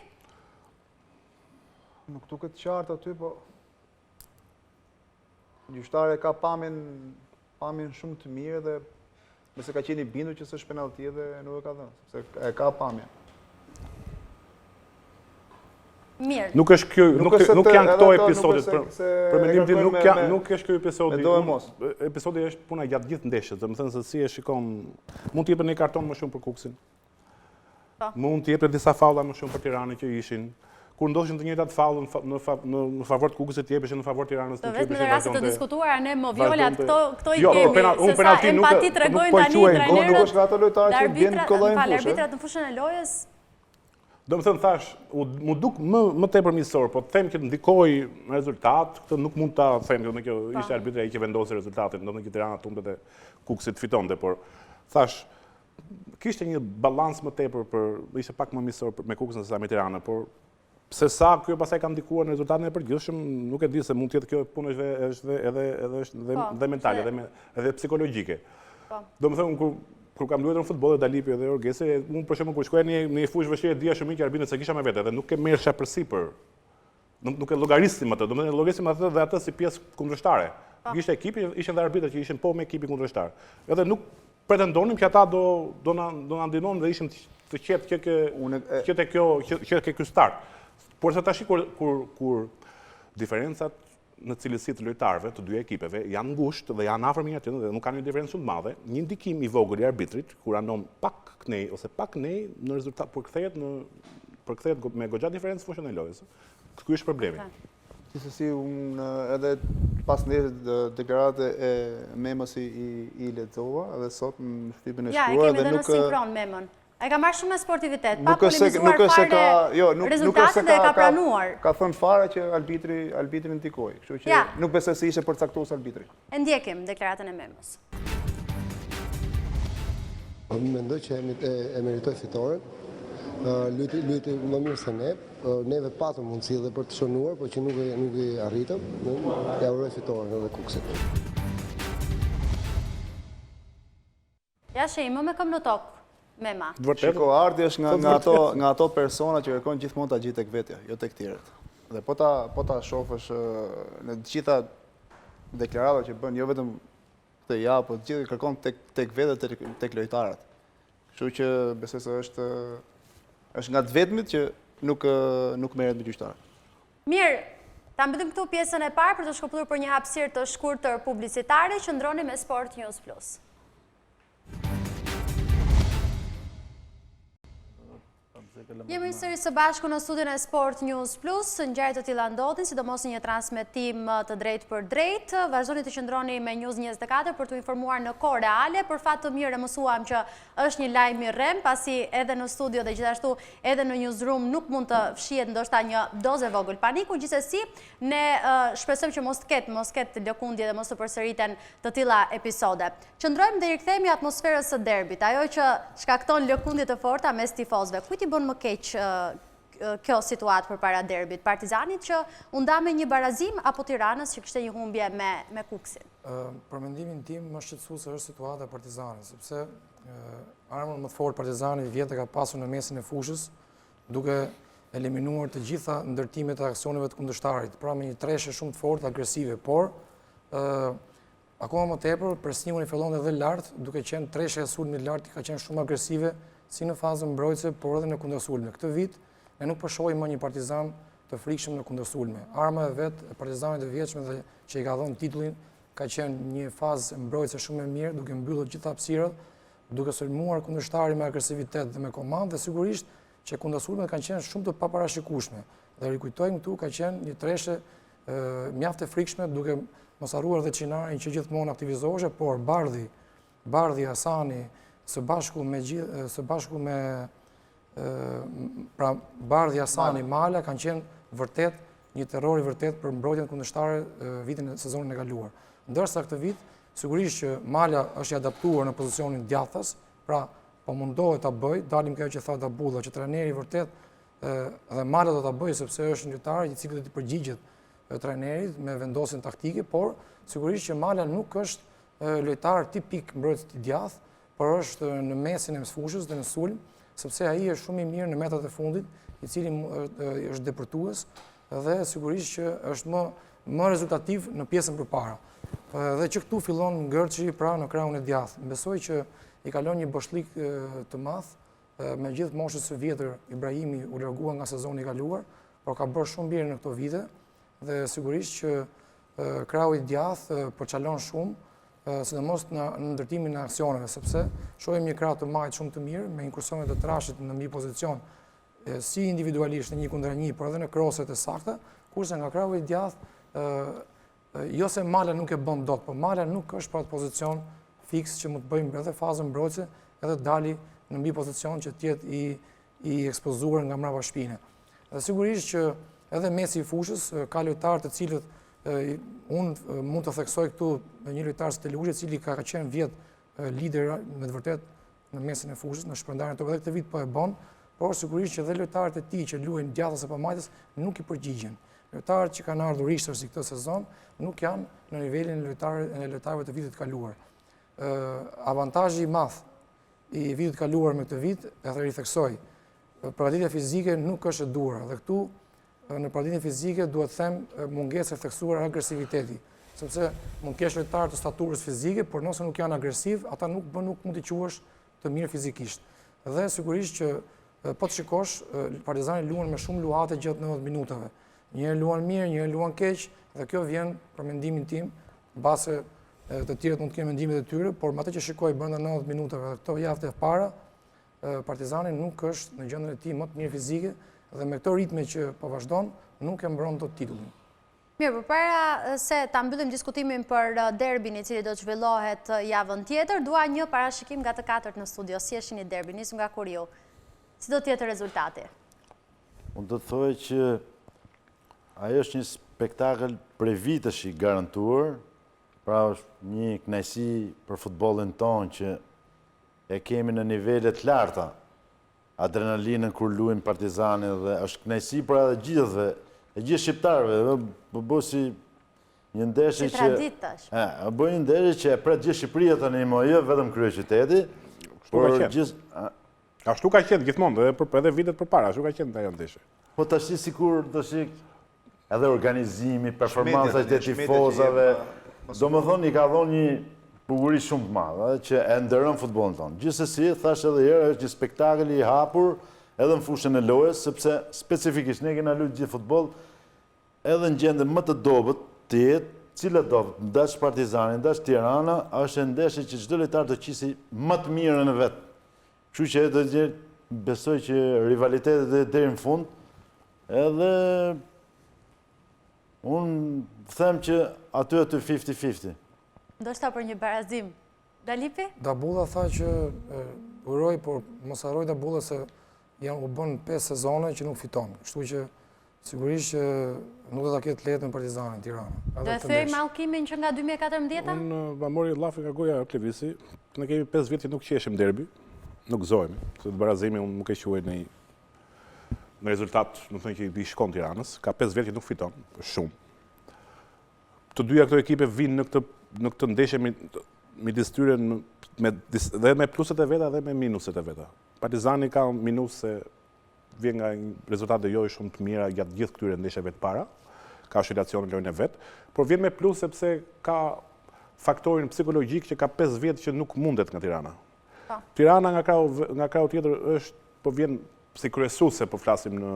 [SPEAKER 3] Nuk duket qartë aty, po gjyqtari ka pamjen shumë të mirë dhe nëse ka qenë i bindur që s'është penalti dhe nuk e ka dhënë, sepse e ka pamjen.
[SPEAKER 1] Mirë.
[SPEAKER 5] Nuk janë këto episodit, për mendim tim nuk është ky episodi. Episodi është puna gjatë gjithë ndeshjes, do të thënë se si e shikon, mund të jepet një karton më shumë për Kukësin. Mund të jepet disa faulla më shumë për Tiranën që ishin. Kur ndodhin të njëjtat faulla në favor të Kukësit, jepeshin në favor Tiranës,
[SPEAKER 1] nuk jepeshin në raste të diskutuara ne më violat, këto i kemi. Se sa empati tregojnë tani trajnerët. Arbitrat në fushën e lojës.
[SPEAKER 5] Do më thënë thash, mu duk më tepër misor, po të them që ndikoj në rezultat, këtë nuk mund ta them, që ishte arbitri ai që vendosi rezultatin, do të thënë që Tirana tunte dhe Kukësi fitonte, por thash, kishte një balans më tepër ishte pak më misor me Kukësin se sa me Tiranën, por pse sa kjo pastaj ka ndikuar në rezultatin e përgjithshëm, nuk e di se mund të jetë kjo punë është edhe mentale, edhe psikologjike. Do më thënë kur kam luajtur në futboll dhe Dalipi dhe Orgesi, unë për shembull kur shkoja në një fushë vështirë dija shumë që arbitrin se kisha me vete dhe nuk e merrsha përsipër. Nuk e llogarisnim atë, domethënë llogarisim atë dhe atë si pjesë kundërshtar. Ishte ekipi, ishin dhe arbitrat që ishin po me ekipin kundërshtar. Edhe nuk pretendonim që ata do na ndihmonin dhe ishim të qetë që ke ky start. Por se tash kur diferencat në cilësi të lojtarëve të dy ekipeve janë ngushtë dhe janë afër njëri tjetrit dhe nuk kanë një diferencë shumë të madhe, një ndikim i vogël i arbitrit kur anon pak knej ose pak nej në rezultat përkthehet me goxha diferencë fushën e lojës. Ky është problemi.
[SPEAKER 3] Gjithsesi, unë edhe pas ndeshjes deklarate e Memës i lexova edhe sot në shtypin e shkruar
[SPEAKER 1] dhe nuk sinkron Memën. Ai ka marrë shumë me sportivitet, pa polemizuar
[SPEAKER 3] fare
[SPEAKER 1] rezultatin dhe e ka pranuar.
[SPEAKER 3] Ka thënë fare që arbitri ndikoi, kështu që nuk besoj se ishte përcaktuar arbitri.
[SPEAKER 1] E ndjekim deklaratën e Memës.
[SPEAKER 8] Mendoj që e meritoi fitoren. Luajti më mirë se ne. Neve patëm mundësi dhe për të shënuar, por që nuk i arritëm. Ja uroj fitoren edhe Kukësit.
[SPEAKER 1] Ja shehim më me këmbë në tokë, Mema.
[SPEAKER 3] Shiko, Ardi është nga ato persona që kërkojnë gjithmonë ta gjitë tek vetja, jo tek tjerët. Dhe po ta shohësh në të gjitha deklaratat që bën, jo vetëm këtë javë, po të gjithë kërkon tek vetët e tek lojtarët. Kështu që besoj se është nga të vetmit që nuk merret me gjyqtarët.
[SPEAKER 1] Mirë, ta mbyllim këtu pjesën e parë për të shkëputur për një hapësirë të shkurtër publicitare. Qëndroni me Sport News Plus. Jemi sërish së bashku në studion e Sport News Plus, ngjarje të tilla ndodhin, sidomos në një transmetim të drejt për drejt. Vazhdoni të qëndroni me News 24 për të informuar në kohë reale. Për fat të mirë mësuam që është një lajm i rrem, pasi edhe në studio dhe gjithashtu edhe në newsroom nuk mund të fshihet ndoshta një dozë vogël paniku. Gjithsesi, ne shpresojmë që mos ketë lëkundje dhe mos të përsëriten të tilla episode. Qëndrojmë dhe i rikthehemi atmosferës së derbit, ajo që shkakton lëkundje të forta mes tifozëve. Kujt i bën më keq kjo situatë përpara derbit? Partizanit që u nda me një barazim apo Tiranës që kishte një humbje me Kukësin?
[SPEAKER 4] Për mendimin tim më shqetësuese është situata e Partizanit, sepse armën më të fortë Partizani vjetë ka pasur në mesin e fushës, duke eliminuar të gjitha ndërtimet e aksioneve të kundërshtarit, pra me një treshe shumë të fortë agresive, por akoma më tepër presioni fillon edhe lart, duke qenë treshe e sulmit lart ka qenë shumë agresive si në fazën mbrojtëse, por edhe në kundërsulme. Këtë vit ne nuk po shohim më një Partizan të frikshëm në kundërsulme. Arma e vet e Partizanit e vjetshme dhe që i ka dhënë titullin ka qenë një fazë mbrojtëse shumë e mirë, duke mbyllur gjitha hapësirat, duke sulmuar kundërshtarin me agresivitet dhe me komandë, dhe sigurisht që kundërsulmet kanë qenë shumë të paparashikueshme. Dhe rikujtojmë këtu ka qenë një treshe mjaft e frikshme, duke mos harruar dhe Çinarin që gjithmonë aktivizohej, por Bardhi, Hasani, së bashku me Bardhi, Hasani, Mala kanë qenë vërtet një terror i vërtet për mbrojtjen kundërshtare vitin e sezonin e kaluar. Ndërsa këtë vit, sigurisht që Mala është i adaptuar në pozicionin djathtas, pra po mundohet ta bëj, dalim kjo që tha Dabulla, që trajneri vërtet dhe Mala do ta bëjë sepse është një lojtar i cili do të përgjigjet trajnerit me vendosjen taktike, por sigurisht që Mala nuk është lojtar tipik mbrojtës i djathtë, por është në mesin e fushës dhe në sulm, sepse ai është shumë i mirë në metrat e fundit, i cili është depërtues dhe sigurisht që është më rezultativ në pjesën përpara. Dhe që këtu fillon ngërçi pra në krahun e djathtë. Besoj që i kalon një boshlik të madh, me gjithë moshës së vjetër Ibrahimi u largua nga sezoni i kaluar, por ka bërë shumë mirë në këto vite dhe sigurisht që krahu i djathtë po çalon shumë, sidomos në ndërtimin e aksioneve, sepse shohim një krah të majt shumë të mirë, me inkursione të trashit në mbi pozicion, si individualisht në 1-kundër 1, por edhe në kroset e sakta, kurse nga krahu i djathtë, jo se Mala nuk e bën dot, por Mala nuk është për atë pozicion fiks që mund të bëjmë edhe fazën mbrojtëse, edhe dali në mbi pozicion që të jetë i ekspozuar nga mbrapa shpine. Dhe sigurisht që edhe mesi i fushës ka lojtarë të cilët unë mund të theksoj këtu një lojtar si Telushi, i cili ka qenë vjet lider me të vërtet në mesin e fushës, në shpërndarjen tope, dhe këtë vit po e bën, por sigurisht që dhe lojtarët e tij që luajnë djathtas apo majtës nuk i përgjigjen. Lojtarët që kanë ardhur rishtër si këtë sezon nuk janë në nivelin e lojtarëve të vitit të kaluar. Avantazhi i madh i vitit të kaluar me këtë vit, e ritheksoj, përgatitja fizike nuk është e duhur, dhe këtu në përgatitjen fizike duhet të them mungesë e theksuar agresiviteti. sepse mund kesh lojtarë të staturës fizike, por nëse nuk janë agresiv, ata nuk mund t'i quash të mirë fizikisht. Dhe sigurisht që po të shikosh, Partizani luan me shumë luate gjatë 90 minutave. Njëherë luan mirë, njëherë luan keq, dhe kjo vjen për mendimin tim, base të tjerët mund të kenë mendimet e tyre, por me atë që shikoj brenda 90 minutave dhe këto javët e para, Partizani nuk është në gjendjen e tij më të mirë fizike dhe me këto ritme që po vazhdon, nuk e mbron dot titullin.
[SPEAKER 1] Mirë, përpara se ta mbyllim diskutimin për derbin i cili do të zhvillohet javën tjetër, dua një parashikim nga të katërt në studio. Si është një derbi? Nisim nga kur ju. Si do të jetë rezultati?
[SPEAKER 2] Unë do të thoj që ajo është një spektakël prej vitesh i garantuar, pra është një kënaqësi për futbollin tonë që e kemi në nivele të larta. Adrenalinën kur luajnë Partizani dhe është kënaqësi për edhe gjithëve, e gjithë shqiptarëve, bëj si një ndeshje që bëj një ndeshje që e pret gjithë Shqipëria tani, jo vetëm kryeqyteti, por gjithë
[SPEAKER 5] ashtu ka qenë gjithmonë, edhe vitet përpara, ashtu ka qenë ajo ndeshje.
[SPEAKER 2] Po tash sikur edhe organizimi, performancat e tifozave, domethënë i ka dhënë një bukuri shumë të madhe që e ndërron futbollin tonë. Gjithsesi, thash edhe herë, është një spektakël i hapur edhe në fushën e lojës, sepse specifikisht ne kena luajtur gjithë futboll edhe në gjendje më të dobët të jetë, cila dobët, ndash Partizani, ndash Tirana, është ndeshje që çdo lojtar do qisi më të mirën e vet. Kështu që do të besoj që rivalitetet deri në fund, edhe unë them që aty 50-50.
[SPEAKER 1] Ndoshta për një barazim. Dalipi?
[SPEAKER 4] Dabulla tha që uroj, por mos harroj Dabulla se u bën 5 sezone që nuk fiton. Kështu që sigurisht që nuk do ta ketë lehtë me Partizanin Tiranë.
[SPEAKER 1] Do e thyej mallkimin që nga 2014-a?
[SPEAKER 5] Unë ma mori llafi nga goja Klevisi, ne kemi 5 vjet që nuk qeshim derbi, nuk gëzohemi, se të barazimi unë nuk e quaj në rezultat, nuk thënë që i shkon Tiranës, ka 5 vjet që nuk fiton, shumë. Të dyja këto ekipe vinë në këtë ndeshje midis tyre dhe me pluset e veta dhe me minuset e veta. Partizani ka minus se vjen nga rezultate jo shumë të mira gjatë gjithë këtyre ndeshjeve të para, ka oscilacione në lojën e vet, por vjen me plus sepse ka faktorin psikologjik që ka 5 vjet që nuk mundet nga Tirana. Tirana nga krau tjetër është po vjen si kryesuese, po flasim në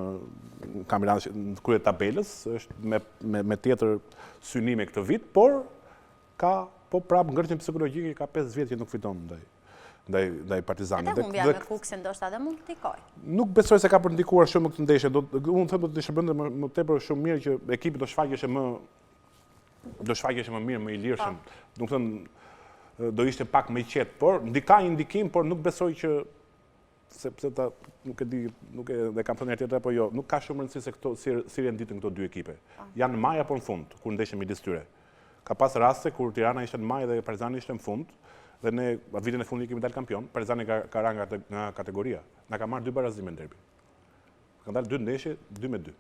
[SPEAKER 5] kampionatin në krye tabelës, është me tjetër synime këtë vit, por ka po prapë ngërtjen psikologjike, ka 5 vjet që nuk fiton ndaj Partizanit.
[SPEAKER 1] Atë humbja me Kukësin ndoshta edhe mund të ndikojë.
[SPEAKER 5] Nuk besoj se ka për ndikuar shumë këtë ndeshje. Unë them do të shërbente më tepër shumë mirë që ekipi do shfaqeshe më mirë, më i lirshëm. Nuk thënë do ishte pak më i qetë, por ndika një ndikim, por nuk besoj që sepse nuk e di, nuk e dhe kam thënë herë tjetër apo jo, nuk ka shumë rëndësi se këto si renditën këto dy ekipe. Janë në maj apo në fund, kur ndeshjen midis tyre. Ka pas raste kur Tirana ishte në maj dhe Partizani ishte në fund, dhe ne vitin e fundit kemi dalë kampion, Partizani ka rënë nga kategoria. Na ka marrë 2 barazime në derbi. Ka dalë 2 ndeshje, 2-2.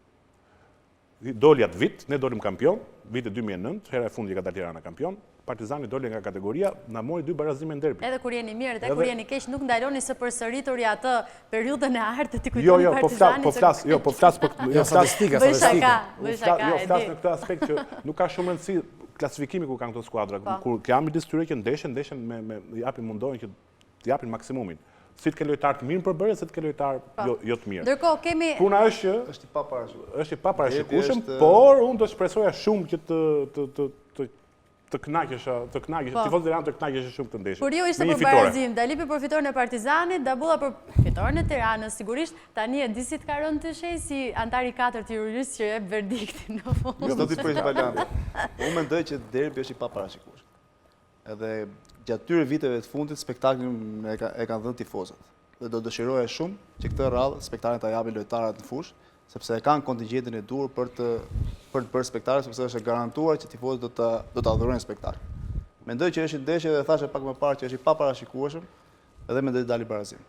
[SPEAKER 5] Doli atë vit, ne dolim kampion, vitet 2009, hera e fundit ka dalë Tirana kampion, Partizani doli nga kategoria, na mori 2 barazime në derbi.
[SPEAKER 1] Edhe kur jeni mirë, edhe kur jeni keq, nuk ndaloni së përsërituri atë periudhën e artë të kujtoni Partizanit.
[SPEAKER 5] Po flas për
[SPEAKER 4] statistika.
[SPEAKER 1] Bëj shaka,
[SPEAKER 5] jo, flas në këtë aspekt që nuk ka shumë rëndësi klasifikimi ku kanë këto skuadra, kur jam midis tyre që ndeshen me japin mundojnë që të japin maksimumin. Si të ke lojtar të mirë përbërje, si të ke lojtar jo të mirë.
[SPEAKER 1] Ndërkohë kemi
[SPEAKER 5] puna është që është i paparashikueshëm, por unë do shpresoja shumë që të kënaqesha, tifozët e Tiranës të kënaqeshin shumë këtë ndeshje.
[SPEAKER 1] Kur ju ishte për barazim, Dalipi për fitoren e Partizanit, Dabulla për fitoren e Tiranës, sigurisht tani e di si të ka rënë të shej si antari 4 juristë që jep verdiktin në fund.
[SPEAKER 3] Jo, do t'i prish balanda. Unë mendoj që derbi është i paparashikueshëm. Edhe gjatë tyre viteve të fundit spektaklin e kanë dhënë tifozët. Dhe do dëshiroja shumë që këtë radhë spektaklin ta japin lojtarët në fushë, sepse e kanë kontingjentin e duhur për të bërë spektakl, sepse është garantuar që tifozët do ta adhurojnë spektakl. Mendoj që është ndeshje dhe thashë pak më parë që është i paparashikueshëm edhe mendoj të dali barazim.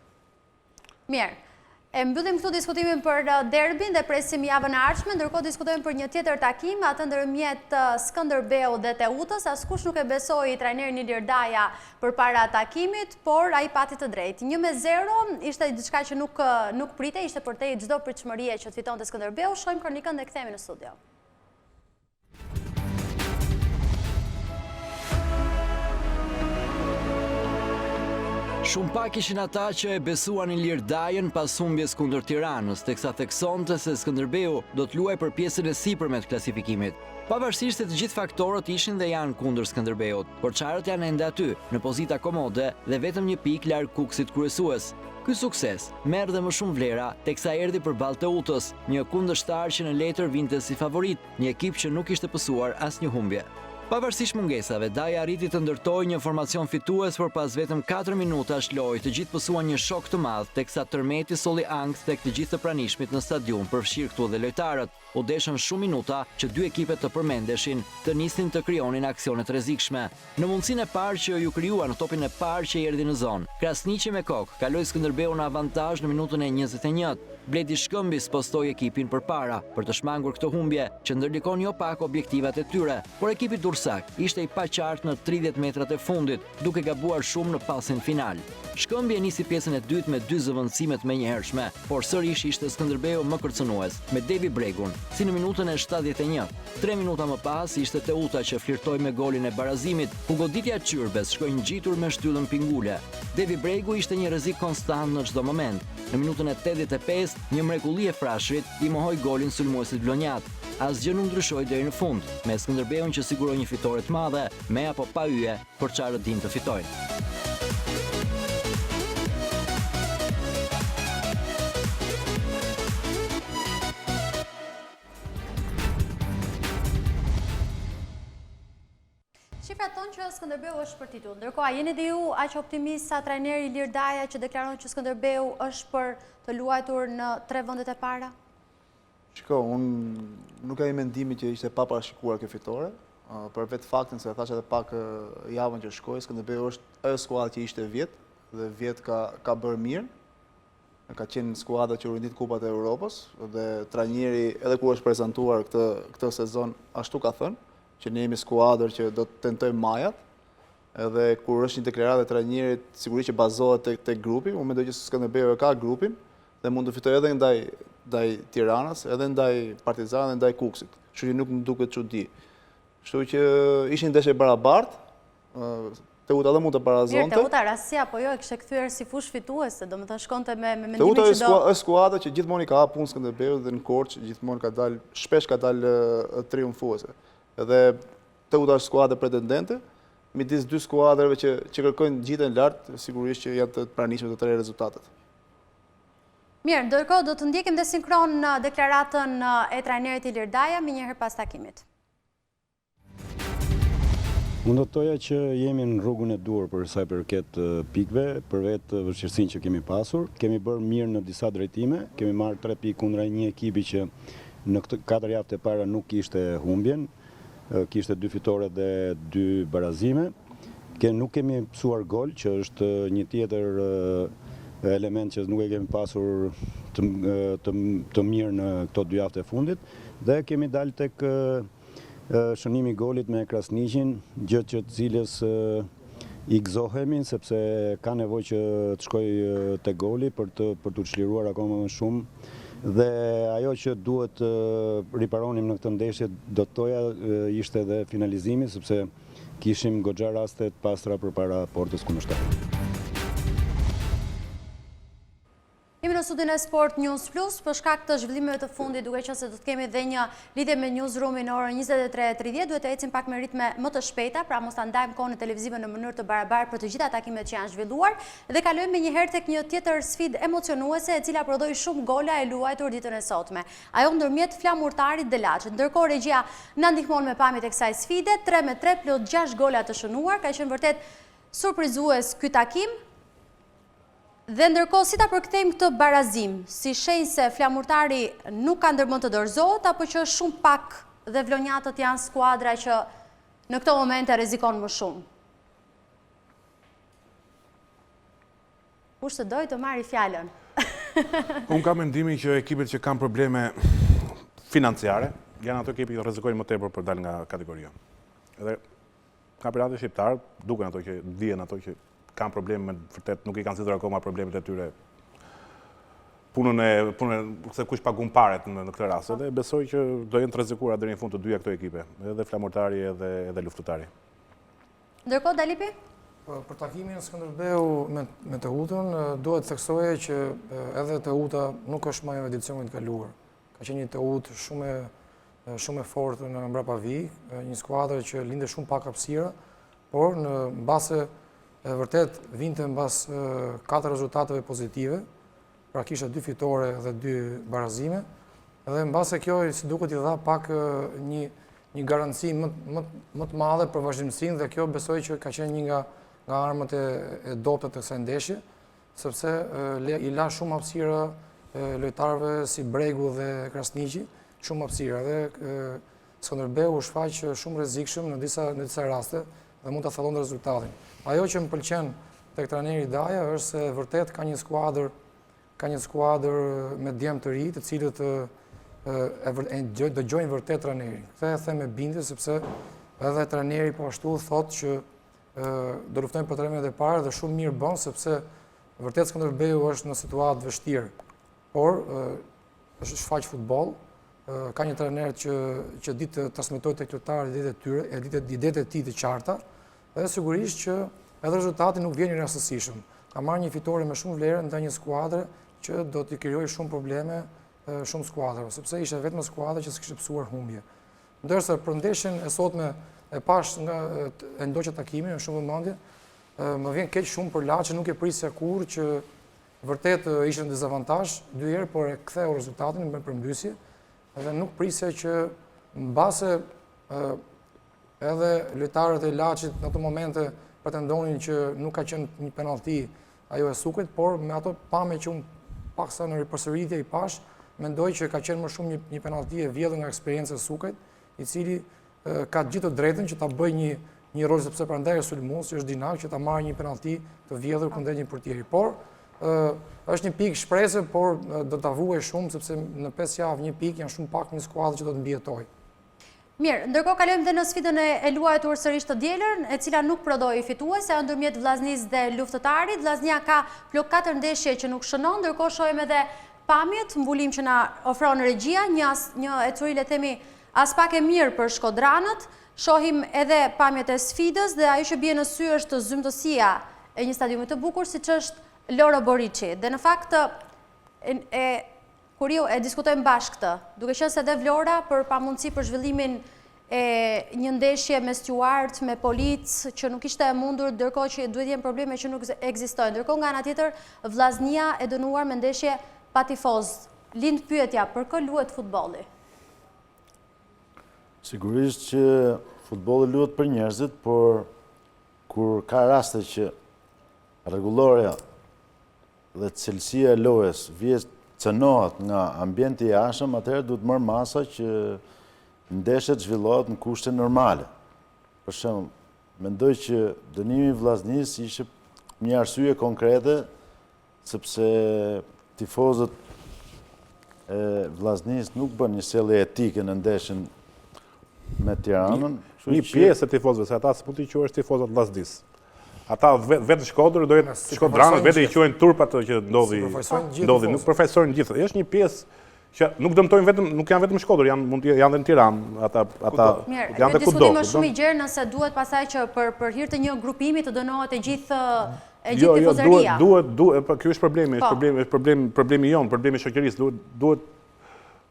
[SPEAKER 1] Mirë. E mbyllim këtu diskutimin për derbin dhe presim javën e ardhshme, ndërkohë diskutojmë për një tjetër takim, atë ndërmjet Skënderbeu dhe Teutës. Askush nuk e besoi trajnerin Ilir Daja përpara takimit, por ai pati të drejtë. 1-0 ishte diçka që nuk pritej, ishte përtej çdo pritshmërie që të fitonte Skënderbeu. Shohim kronikën dhe kthehemi në studio.
[SPEAKER 6] Shumë pak ishin ata që e besuan Ilirdajën pas humbjes kundër Tiranës, teksa theksonte se Skënderbeu do të luajë për pjesën e sipërme të klasifikimit. Pavarësisht se të gjithë faktorët ishin dhe janë kundër Skënderbeut, porçarët janë ende aty, në pozita komode dhe vetëm një pikë larg Kukësit kryesues. Ky sukses merr dhe më shumë vlera teksa erdhi përballë Teutës, një kundërshtar që në letër vinte si favorit, një ekip që nuk ishte pësuar asnjë humbje. Pavarësisht mungesave, Daja arriti të ndërtojë një formacion fitues por pas vetëm 4 minutash lojë të gjithë pësuan një shok të madh, teksa tërmeti solli ankth tek të gjithë të pranishmit në stadium, përfshirë këtu dhe lojtarët. U deshën shumë minuta që dy ekipet të përmendeshin, të nisnin të krijonin aksione të rrezikshme. Në mundësinë e parë që ju krijua në topin e parë që erdhi në zonë, Krasniqi me kokë kaloi Skënderbeu në avantazh në minutën e 21. Bledi Shkëmbis postoi ekipin përpara për të shmangur këtë humbje që ndërlikon jo pak objektivat e tyre, por ekipi dursak ishte i paqartë në 30 metrat e fundit, duke gabuar shumë në pasin final. Shkëmbi e nisi pjesën e dytë me 2 zëvendësime të menjëhershme, por sërish ishte Skënderbeu më kërcënues, me Devi Bregun, si në minutën e 71. 3 minuta më pas ishte Teuta që flirtoi me golin e barazimit, ku goditja e Qyrbes shkoi ngjitur me shtyllën pingule. Devi Bregu ishte një rrezik konstant në çdo moment. Në minutën e 85, një mrekulli e Frashërit i mohoi golin sulmuesit vlonjat. Asgjë nuk ndryshoi deri në fund, me Skënderbeun që siguroi një fitore të madhe, me apo pa yje, porçarët dinë të fitojnë.
[SPEAKER 1] Shifrat thonë që Skënderbeu është për titull. Ndërkohë, a jeni dhe ju aq optimist sa trajneri Ilir Daja që deklaron që Skënderbeu është për të luajtur në 3 vendet e para?
[SPEAKER 3] Shiko, unë nuk e mendimi që ishte pa parashikuar kjo fitore, për vetë faktin se thash edhe pak javën që shkoi, Skënderbeu është ajo skuadër që ishte dhe vjet ka bërë mirë. Ka qenë skuadra që u rendit kupat e Europës dhe trajneri edhe kur është prezantuar këtë sezon ashtu ka thënë që ne jemi skuadër që do të tentojmë majat, edhe kur është një deklaratë e trajnerit, sigurisht që bazohet tek grupi, unë mendoj që Skënderbeu ka grupin dhe mund të fitojë edhe ndaj Tiranës, edhe ndaj Partizanit, edhe ndaj Kukësit. Kështu që nuk më duket çudi. Kështu që ishin ndeshje barabartë, Teuta edhe mund të barazonte.
[SPEAKER 1] Mirë, Teuta rastësia apo jo e kishte kthyer si fush fituese, domethënë shkonte me mendimin
[SPEAKER 3] Teuta
[SPEAKER 1] që do.
[SPEAKER 3] është skuadra që gjithmonë i ka hapur punë Skënderbeut dhe në Korçë gjithmonë shpesh ka dalë triumfuese. Edhe Teuta është skuadër pretendente, midis dy skuadrave që kërkojnë gjiten lart, sigurisht që janë të pranishme të 3 rezultatet.
[SPEAKER 1] Mirë, ndërkohë do të ndjekim dhe sinkron në deklaratën e trajnerit Ilir Daja më njëherë pas takimit.
[SPEAKER 9] Unë do të thoja që jemi në rrugën e duhur për sa i përket pikëve, për vetë vështirësinë që kemi pasur. Kemi bërë mirë në disa drejtime, kemi marrë 3 pikë kundra një ekipi që në këtë 4 javë të para nuk kishte humbjen, kishte 2 fitore dhe 2 barazime. Nuk kemi mësuar gol, që është një tjetër element që nuk e kemi pasur të mirë në këto 2 javë të fundit, dhe kemi dalë tek shënimi golit me Krasniqin, gjë që të cilës i gëzohemi, sepse ka nevojë që të shkoj te goli për të çliruar akoma më shumë. Dhe ajo që duhet riparonim në këtë ndeshje, do të thoja, ishte edhe finalizimi, sepse kishim goxha raste të pastra përpara portës kundërshtar.
[SPEAKER 1] Jemi në studion e Sport News Plus, për shkak të zhvillimeve të fundit, duke qenë se do të kemi dhe një lidhje me newsroomin në orën 23:30, duhet të ecim pak me ritme më të shpejta, pra mos ta ndajmë kohën në televizive në mënyrë të barabartë për të gjitha takimet që janë zhvilluar, dhe kalojmë menjëherë tek një tjetër sfidë emocionuese e cila prodhoi shumë gola e luajtur ditën e sotme. Ajo ndërmjet flamurtarit Delaçit. Ndërkohë regjia na ndihmon me pamjet e kësaj sfide, 3-3 plot 6 gola të shënuar, ka qenë vërtet surprizues ky takim. Dhe ndërkohë, si ta përkthejmë këtë barazim, si shenjë se flamurtari nuk ka ndërmend të dorëzohet, apo që shumë pak dhe vlonjatët janë skuadra që në këto momente rrezikon më shumë? Kush të doj të marri fjalën?
[SPEAKER 5] Unë kam mendimin që ekipet që kanë probleme financiare, janë ato ekipet që rrezikojnë më tepër për dalë nga kategoria. Edhe kampionati shqiptar, duken ato që dihen ato që kanë probleme, vërtet nuk i kanë zgjidhur akoma problemet e tyre. Punën se kush pagun paret në këtë rast, dhe besoj që do jenë të rrezikuara deri në fund të dyja këto ekipe, edhe flamurtari edhe luftëtari.
[SPEAKER 1] Ndërkohë Dalipi?
[SPEAKER 4] Për takimin Skënderbeu me Tehutën, duhet të theksoje që edhe Tehuta nuk është më e edicionit kaluar. Ka qenë një Tehutë shumë e fortë në mbrapa vijë, një skuadër që linde shumë pak hapësira, por në base vërtet vinte mbas 4 rezultateve pozitive, pra kishte 2 fitore dhe 2 barazime, edhe mbase kjo si duket i dha pak një garanci më të madhe për vazhdimsinë dhe kjo besoj që ka qenë një nga armët e dobta të kësaj ndeshje, sepse i la shumë hapësira lojtarëve si Bregu dhe Krasniqi, shumë hapësira dhe Skënderbeu u shfaq shumë rrezikshëm në disa raste dhe mund ta thellonte rezultatin. Ajo që më pëlqen tek trajneri Daja është se vërtet ka një skuadër me djem të ri, të cilët dëgjojnë vërtet trajnerin. Këtë e them me bindje sepse edhe trajneri po ashtu thotë që do luftojnë për trajnerin e parë dhe shumë mirë bën sepse vërtet Skënderbeu është në situatë vështirë, por është shfaq futboll, ka një trajner që ditë të transmetojë tek lojtarët idetë e tyre, idetë e tij të qarta, dhe sigurisht që edhe rezultati nuk vjen i rastësishëm. Ka marrë një fitore me shumë vlerë ndaj një skuadre që do t'i krijojë shumë probleme shumë skuadrave, sepse ishte vetëm skuadra që s'kishte psuar humbje. Ndërsa për ndeshjen e sotme e pash nga e ndoqja takimin, në shumë vëmendje, më vjen keq shumë për Laçi, nuk e prisja kurrë që vërtet ishte në dezavantazh 2 herë, por e ktheu rezultatin me përmbysje, dhe nuk prisja që mbase edhe lojtarët e Laçit në ato momente pretendonin që nuk ka qenë një penallti ajo e Sukrit, por me ato pamje që unë paksa në ripërsëritje i pash, mendoj që ka qenë më shumë një penallti e vjedhur nga eksperjenca e Sukrit, i cili ka gjithë të drejtën që ta bëjë një rol sepse prandaj është sulmues, është dinak që ta marrë një penallti të vjedhur kundër një portieri. Por është një pikë shpresë, por do ta vuaj shumë sepse në 5 javë një pikë janë shumë pak një skuadër që do të mbijetojë.
[SPEAKER 1] Mirë, ndërkohë kalojmë dhe në sfidën e luajtur sërish të dielën, e cila nuk prodhoi fituese ndërmjet Vllaznisë dhe Luftëtarit. Vllaznia ka plot 4 ndeshje që nuk shënon, ndërkohë shohim edhe pamjet, mbulim që na ofron regjia, një e cili le themi as pak e mirë për shkodranët. Shohim edhe pamjet e sfidës dhe ajo që bie në sy është zymtësia e një stadiumi të bukur siç është Loro Boriçi. Dhe në fakt kur ju e diskutojmë bashkë këtë, duke qenë se dhe Vlora për pamundësi për zhvillimin e një ndeshje me steward, me policë që nuk ishte e mundur, ndërkohë që duhet jenë probleme që nuk ekzistojnë. Ndërkohë nga ana tjetër, Vllaznia e dënuar me ndeshje pa tifoz. Lind pyetja, për kë luhet futbolli?
[SPEAKER 2] Sigurisht që futbolli luhet për njerëzit, por kur ka raste që rregullorja dhe cilësia e lojës cënohet nga ambienti i jashtëm, atëherë duhet marrë masa që ndeshjet zhvillohet në kushte normale. Për shembull, mendoj që dënimi i Vllaznisë ishte një arsye konkrete sepse tifozët e Vllaznisë nuk bën një sjellje etike në ndeshjen me Tiranën.
[SPEAKER 5] Një pjesë e tifozëve, se ata s'mund t'i quash tifozët Vllaznisë. Ata vetë Shkodrën, Shkodranët vetë i quajnë turpat që ndodhi, nuk përfaqësojnë gjithë. Është një pjesë që nuk dëmtojnë vetëm, nuk janë vetëm Shkodër, janë edhe në Tiranë, ata janë dhe kudo.
[SPEAKER 1] Diskutimi është shumë i gjerë nëse duhet pasaj që për hir të një grupimi të dënohet e gjithë tifozeria.
[SPEAKER 5] Ky është problemi, është problemi jonë, problemi i shoqërisë.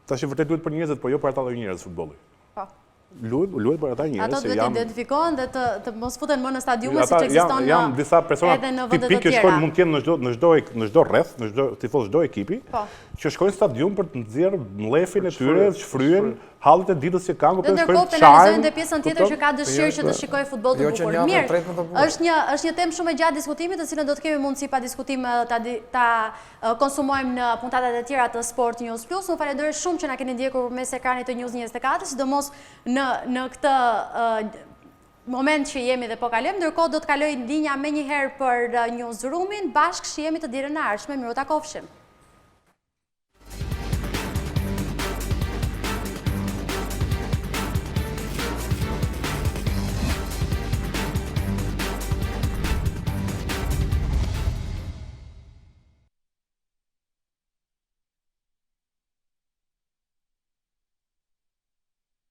[SPEAKER 5] Tash vërtet duhet për njerëzit, por jo për ata dhe njerëz futbolli. Luhet për ata njerëz.
[SPEAKER 1] Ato duhet të identifikohen dhe të mos futen më në stadiume siç ekziston
[SPEAKER 5] janë disa persona tipik që shkojnë mund të jenë në çdo rreth, në çdo tifoz çdo ekipi, që shkojnë në stadium për të nxjerrë mllefin e tyre, shfryen hallet e ditës që kanë,
[SPEAKER 1] kupton, shkojnë të penalizojnë dhe pjesën tjetër që ka dëshirë që të shikojë futboll të bukur. Mirë, është një temë shumë e gjatë diskutimit, të cilën do të kemi mundësi pa diskutim ta konsumojmë në puntatat e tjera të Sport News Plus. Unë falenderoj shumë që na keni ndjekur përmes ekranit të News 24, sidomos në këtë moment që jemi dhe po kalojmë. Ndërkohë do të kaloj linja menjëherë për Newsroomin, bashkë shihemi të dielën e ardhshme. Miru takofshim.